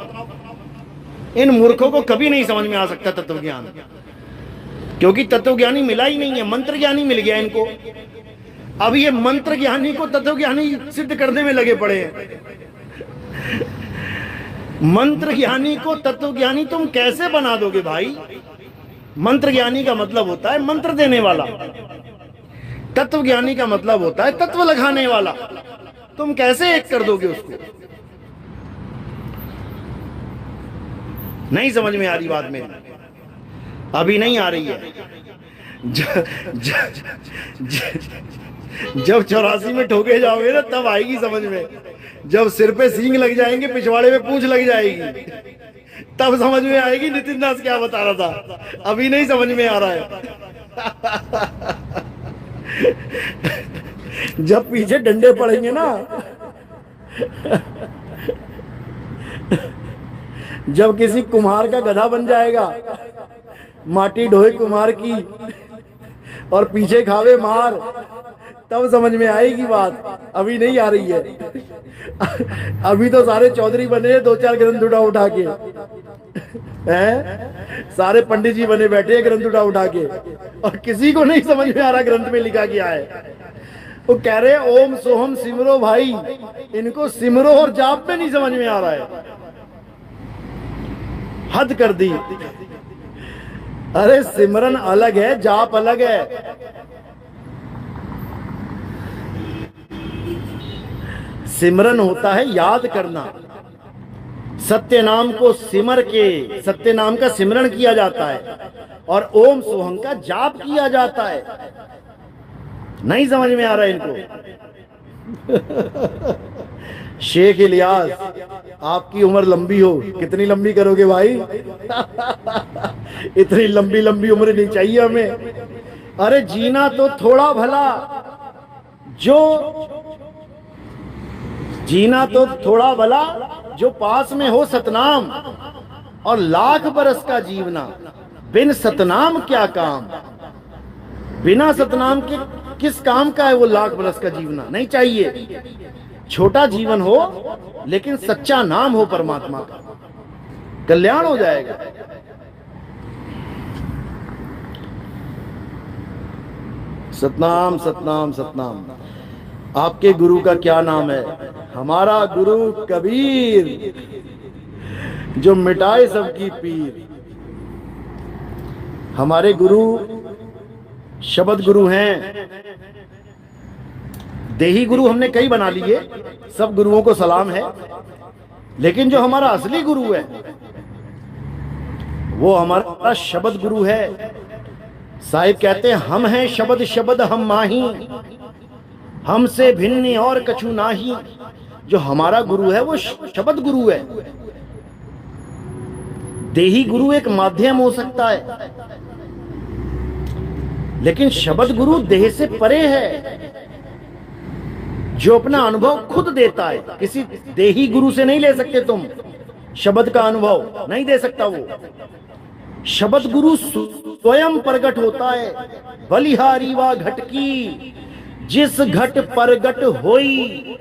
इन मूर्खों को कभी नहीं समझ में आ सकता तत्व ज्ञान, क्योंकि तत्व ज्ञानी मिला ही नहीं है, मंत्र ज्ञानी मिल गया इनको। अब ये मंत्र ज्ञानी को तत्व ज्ञानी सिद्ध करने में लगे पड़े हैं। मंत्र ज्ञानी को तत्व ज्ञानी तुम कैसे बना दोगे भाई? मंत्र ज्ञानी का मतलब होता है मंत्र देने वाला, तत्व ज्ञानी का मतलब होता है तत्व लगाने वाला। तुम कैसे एक कर दोगे उसको? नहीं समझ में आ रही बात मेरी, अभी नहीं आ रही है। जब 84 में ठोके जाओगे ना, तब आएगी समझ में। जब सिर पे सींग लग जाएंगे, पिछवाड़े में पूंछ लग जाएगी, तब समझ में आएगी नितिन दास क्या बता रहा था। अभी नहीं समझ में आ रहा है। जब पीछे डंडे पड़ेंगे ना, जब किसी कुम्हार का गधा बन जाएगा, माटी ढोए कुम्हार की और पीछे खावे मार, तब समझ में आएगी बात। अभी नहीं आ रही है। अभी तो सारे चौधरी बने, 2-4 ग्रंथ उठा के हैं, सारे पंडित जी बने बैठे ग्रंथ उठा के, और किसी को नहीं समझ में आ रहा ग्रंथ में लिखा गया है। वो कह रहे ओम सोहम सिमरो भाई, इनको सिमरो और जाप में नहीं समझ में आ रहा है। हद कर दी। अरे सिमरन अलग है, जाप अलग है। सिमरन होता है याद करना। सत्य नाम को सिमर के, सत्य नाम का सिमरण किया जाता है और ओम सोहम का जाप किया जाता है। नहीं समझ में आ रहा है इनको? शेख इलियास, आपकी उम्र लंबी हो, कितनी लंबी करोगे भाई? इतनी लंबी लंबी उम्र नहीं चाहिए हमें। अरे जीना तो थोड़ा भला, जो जीना तो थोड़ा भला जो पास में हो सतनाम, और लाख बरस का जीवना बिन सतनाम क्या काम। बिना सतनाम के किस काम का है वो लाख बरस का जीवना? नहीं चाहिए। छोटा जीवन हो लेकिन सच्चा नाम हो परमात्मा का, कल्याण हो जाएगा। सतनाम सतनाम सतनाम। आपके गुरु का क्या नाम है? हमारा गुरु कबीर, जो मिटाए सबकी पीर। हमारे गुरु शब्द गुरु हैं। देही गुरु हमने कई बना लिए, सब गुरुओं को सलाम है, लेकिन जो हमारा असली गुरु है वो हमारा शब्द गुरु है। साहिब कहते हैं, हम हैं शब्द शब्द हम माही, हमसे भिन्न और कछु नाही। जो हमारा गुरु है वो शब्द गुरु है। देही गुरु एक माध्यम हो सकता है, लेकिन शब्द गुरु देह से परे है, जो अपना अनुभव खुद देता है। किसी देही गुरु से नहीं ले सकते तुम शब्द का अनुभव, नहीं दे सकता वो। शब्द गुरु स्वयं प्रकट होता है। बलिहारी वा घट की, जिस घट प्रगट होई,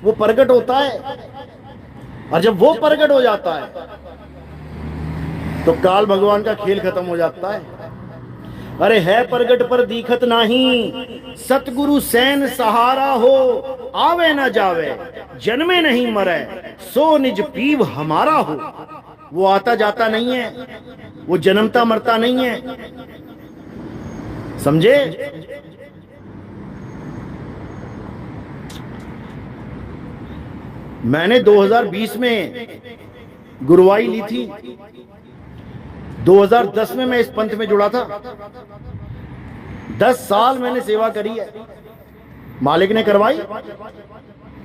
वो प्रकट होता है। और जब वो प्रकट हो जाता है तो काल भगवान का खेल खत्म हो जाता है। अरे है प्रगट पर दीखत नाही, सतगुरु सैन सहारा हो। आवे ना जावे, जन्मे नहीं मरे, सो निज पीव हमारा हो। वो आता जाता नहीं है, वो जन्मता मरता नहीं है, समझे? मैंने 2020 में गुरुवाई ली थी। 2010 में मैं इस पंथ में जुड़ा था। 10 साल मैंने सेवा करी है, मालिक ने करवाई,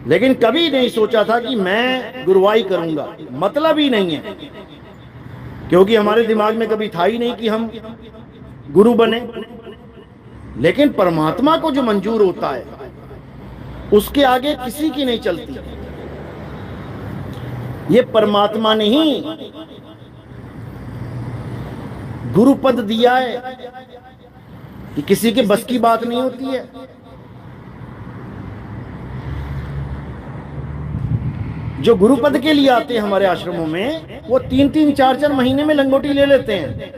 लेकिन कभी नहीं सोचा था कि मैं गुरुवाई करूंगा। मतलब ही नहीं है, क्योंकि हमारे दिमाग में कभी था ही नहीं कि हम गुरु बने। लेकिन परमात्मा को जो मंजूर होता है उसके आगे किसी की नहीं चलती। ये परमात्मा ने ही गुरु पद दिया है, कि किसी के बस की बात नहीं होती है। जो गुरु पद के लिए आते हैं हमारे आश्रमों में, वो 3-3, 4-4 महीने में लंगोटी ले लेते हैं।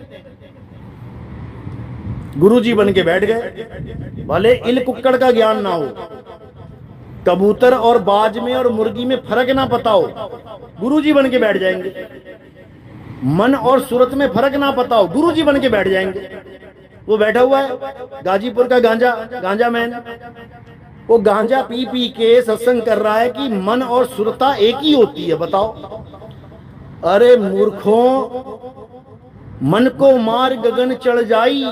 गुरुजी बन के बैठ गए, भले इल कुक्कड़ का ज्ञान ना हो, कबूतर और बाज में और मुर्गी में फर्क ना पता हो, गुरुजी बन के बैठ जाएंगे। मन और सूरत में फर्क ना पता हो, गुरुजी बन के बैठ जाएंगे। वो बैठा हुआ है गाजीपुर का गांजा मैन, वो गांजा पी पी के सत्संग कर रहा है कि मन और सुरता एक ही होती है। बताओ, अरे मूर्खों, मन को मार गगन चढ़ जाई।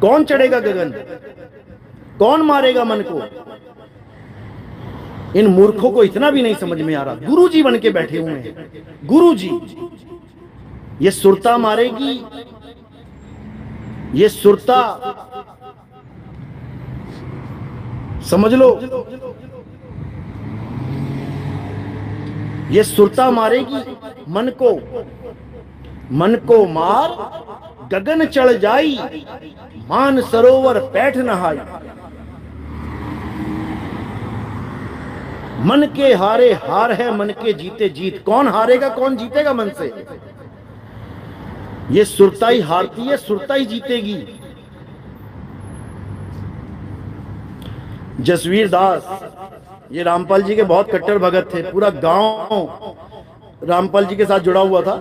कौन चढ़ेगा गगन? कौन मारेगा मन को? इन मूर्खों को इतना भी नहीं समझ में आ रहा। गुरुजी बन के बैठे हुए हैं, गुरुजी। ये सुरता मारेगी, ये सुरता, समझ लो, ये सुरता मारेगी मन को। मन को मार गगन चढ़ जाई, मान सरोवर पैठ नहाई। मन के हारे हार है, मन के जीते जीत। कौन हारेगा कौन जीतेगा मन से? ये सुरता ही हारती है, सुरता ही जीतेगी। जसवीर दास, ये रामपाल जी के बहुत कट्टर भगत थे। पूरा गांव रामपाल जी के साथ जुड़ा हुआ था।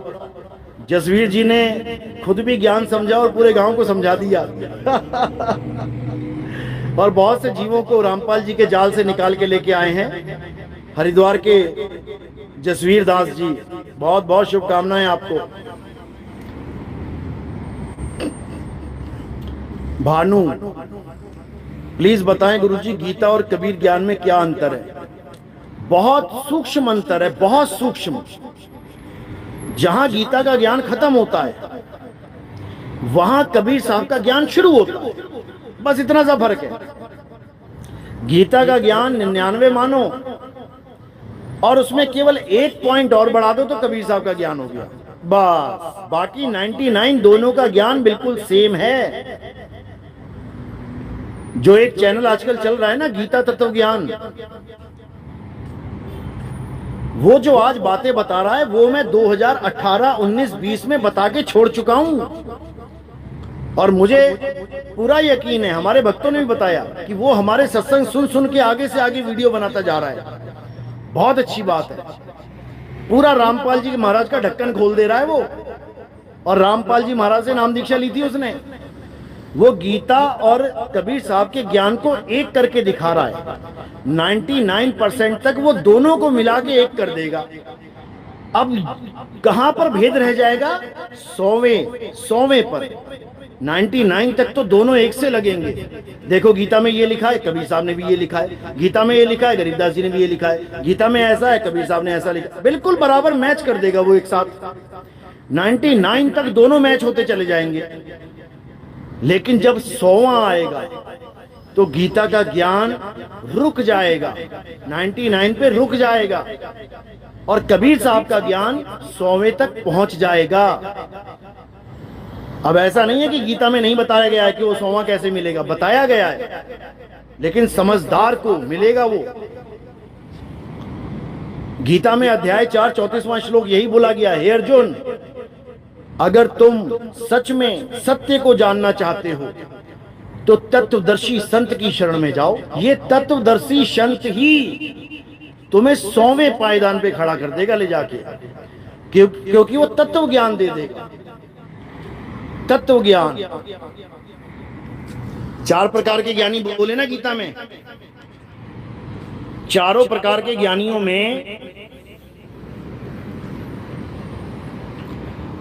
जसवीर जी ने खुद भी ज्ञान समझा और पूरे गांव को समझा दिया। और बहुत से जीवों को रामपाल जी के जाल से निकाल के लेके आए हैं हरिद्वार के जसवीर दास जी। बहुत बहुत शुभकामनाएं आपको। भानु, प्लीज बताएं गुरुजी, गीता और कबीर ज्ञान में क्या अंतर है? बहुत सूक्ष्म अंतर है, बहुत सूक्ष्म। जहां गीता का ज्ञान खत्म होता है वहां कबीर साहब का ज्ञान शुरू होता है, बस इतना सा फर्क है। गीता का ज्ञान 99 मानो और उसमें केवल एक पॉइंट और बढ़ा दो तो कबीर साहब का ज्ञान हो गया, बस। बाकी 99 दोनों का ज्ञान बिल्कुल सेम है। जो एक चैनल आजकल चल रहा है ना, गीता तत्व ज्ञान, वो जो आज बातें बता रहा है वो मैं 2018, 19, 20 में बता के छोड़ चुका हूं। और मुझे पूरा यकीन है, हमारे भक्तों ने भी बताया कि वो हमारे सत्संग सुन सुन के आगे से आगे वीडियो बनाता जा रहा है। बहुत अच्छी बात है। पूरा रामपाल जी महाराज का ढक्कन खोल दे रहा है वो। और रामपाल जी महाराज से नाम दीक्षा ली थी उसने। वो गीता और कबीर साहब के ज्ञान को एक करके दिखा रहा है। 99% तक वो दोनों को मिला के एक कर देगा। अब कहां पर भेद रह जाएगा? 100वें पर। 99 तक तो दोनों एक से लगेंगे। देखो गीता में ये लिखा है, कबीर साहब ने भी ये लिखा है। गीता में ये लिखा है, गरीबदास जी ने भी ये लिखा है। गीता में ऐसा है, कबीर साहब ने ऐसा लिखा। बिल्कुल बराबर मैच कर देगा वो एक साथ। 99 तक दोनों मैच होते चले जाएंगे। लेकिन जब 100वां आएगा तो गीता का ज्ञान रुक जाएगा, 99 पे रुक जाएगा और कबीर साहब का ज्ञान 100वें तक पहुंच जाएगा। अब ऐसा नहीं है कि गीता में नहीं बताया गया है कि वो 100वां कैसे मिलेगा, बताया गया है, लेकिन समझदार को मिलेगा वो। गीता में अध्याय 4 34वां श्लोक यही बोला गया है, हे अर्जुन, अगर तुम सच में सत्य को जानना चाहते हो तो तत्वदर्शी संत की शरण में जाओ। ये तत्वदर्शी संत ही तुम्हें 100वें पायदान पे खड़ा कर देगा ले जाके, क्योंकि वो तत्व ज्ञान दे देगा। तत्व ज्ञान। 4 प्रकार के ज्ञानी बोले ना गीता में। चारों प्रकार के ज्ञानियों में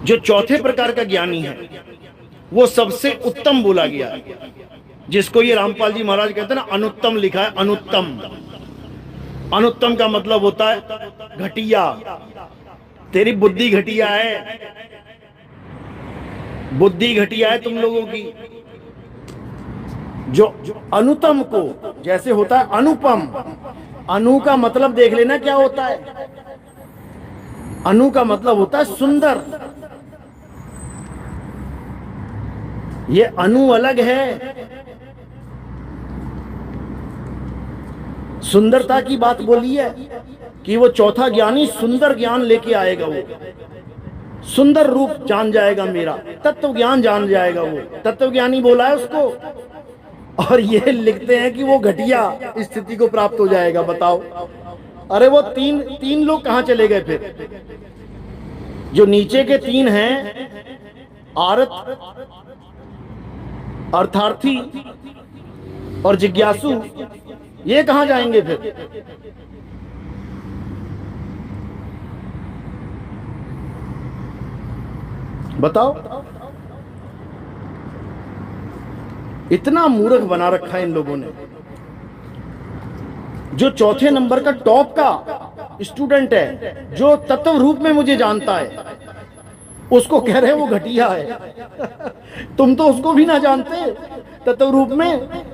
जो चौथे प्रकार का ज्ञानी है वो सबसे उत्तम बोला गया है, जिसको ये रामपाल जी महाराज कहते हैं ना, अनुत्तम लिखा है। अनुत्तम, अनुत्तम का मतलब होता है घटिया। तेरी बुद्धि घटिया है, बुद्धि घटिया है तुम लोगों की। जो अनुत्तम को जैसे होता है अनुपम। अनु का मतलब देख लेना क्या होता है। अनु का मतलब होता है सुंदर। ये अनु अलग है। सुंदरता की बात बोली है कि वो चौथा ज्ञानी सुंदर ज्ञान लेके आएगा। वो सुंदर रूप जान जाएगा मेरा, तत्व ज्ञान जान जाएगा वो। तत्व ज्ञानी बोला है उसको। और ये लिखते हैं कि वो घटिया स्थिति को प्राप्त हो जाएगा। बताओ, अरे वो तीन लोग कहां चले गए फिर? जो नीचे के 3 हैं, आरत, अर्थार्थी और जिज्ञासु, ये कहां जाएंगे फिर? बताओ। इतना मूर्ख बना रखा है इन लोगों ने। जो चौथे नंबर का टॉप का स्टूडेंट है, जो तत्व रूप में मुझे जानता है, उसको कह रहे हैं वो घटिया है। तुम तो उसको भी ना जानते तत्व रूप में।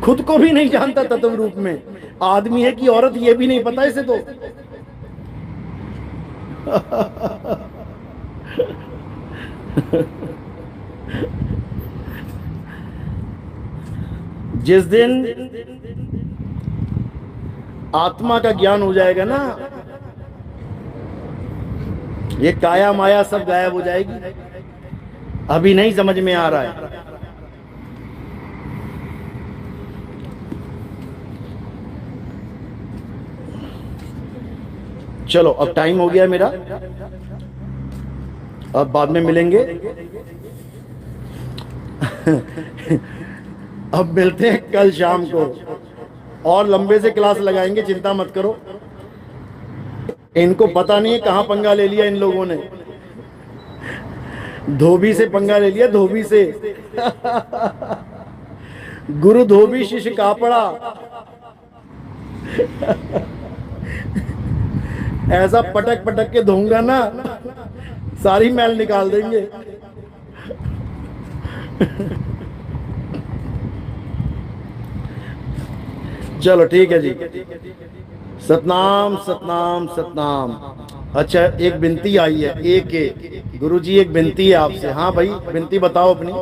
खुद को भी नहीं जानता तत्व रूप में। आदमी है कि औरत ये भी नहीं पता इसे तो। जिस दिन आत्मा का ज्ञान हो जाएगा ना, ये काया माया सब गायब हो जाएगी। अभी नहीं समझ में आ रहा है। चलो अब टाइम हो गया है मेरा, अब बाद में मिलेंगे। अब मिलते हैं कल शाम को, और लंबे से क्लास लगाएंगे, चिंता मत करो। इनको पता नहीं है कहां पंगा ले लिया इन लोगों ने, धोबी से पंगा ले लिया, धोबी से। गुरु धोबी शिष्य कापड़ा। ऐसा पटक पटक के धोऊंगा ना, सारी मैल निकाल देंगे। चलो ठीक है जी, सतनाम सतनाम सतनाम। अच्छा एक विनती आई है, एक गुरु जी एक विनती है आपसे। हाँ भाई विनती बताओ अपनी,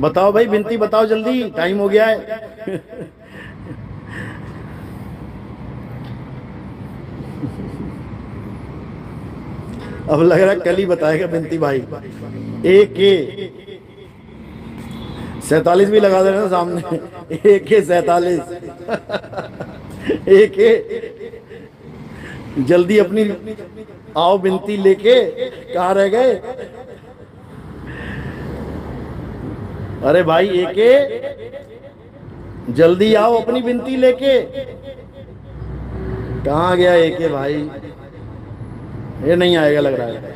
बताओ भाई विनती बताओ जल्दी, टाइम हो गया है। अब लग रहा है कल ही बताएगा विनती भाई। एक 47 भी लगा देना सामने, एक 47। एक जल्दी अपनी आओ विनती लेके, कहाँ रह गए? अरे भाई एक जल्दी आओ अपनी विनती लेके, कहाँ गया एक भाई? ये नहीं आएगा लग रहा है।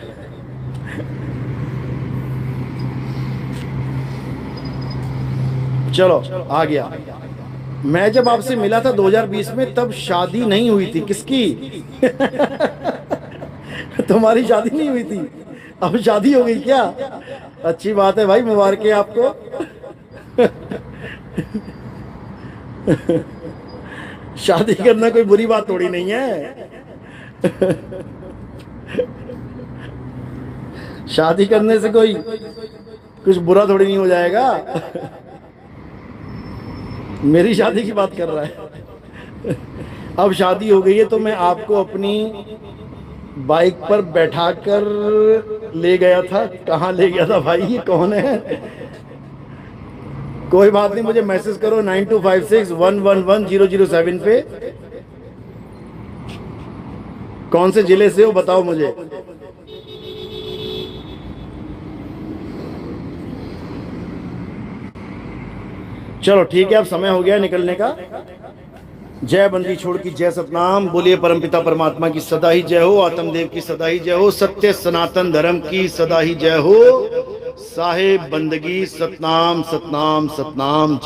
चलो आ गया। मैं जब आपसे मिला था 2020 में, तब शादी नहीं हुई थी। किसकी? तुम्हारी शादी नहीं हुई थी, अब शादी हो गई क्या? अच्छी बात है भाई, मुबारक है आपको। शादी करना कोई बुरी बात थोड़ी नहीं है। शादी करने से कोई कुछ बुरा थोड़ी नहीं हो जाएगा। मेरी शादी की बात कर रहा है। अब शादी हो गई है तो मैं आपको अपनी बाइक पर बैठाकर ले गया था। कहाँ ले गया था भाई? ये कौन है? कोई बात नहीं, मुझे मैसेज करो 9256111007 पे। कौन से जिले से हो बताओ मुझे। चलो ठीक है, अब समय हो गया निकलने का। जय बंदी छोड़ की जय सतनाम। बोलिए परमपिता परमात्मा की सदा ही जय हो, आत्मदेव की सदा ही जय हो, सत्य सनातन धर्म की सदा ही जय हो। साहेब बंदगी सतनाम सतनाम सतनाम। जय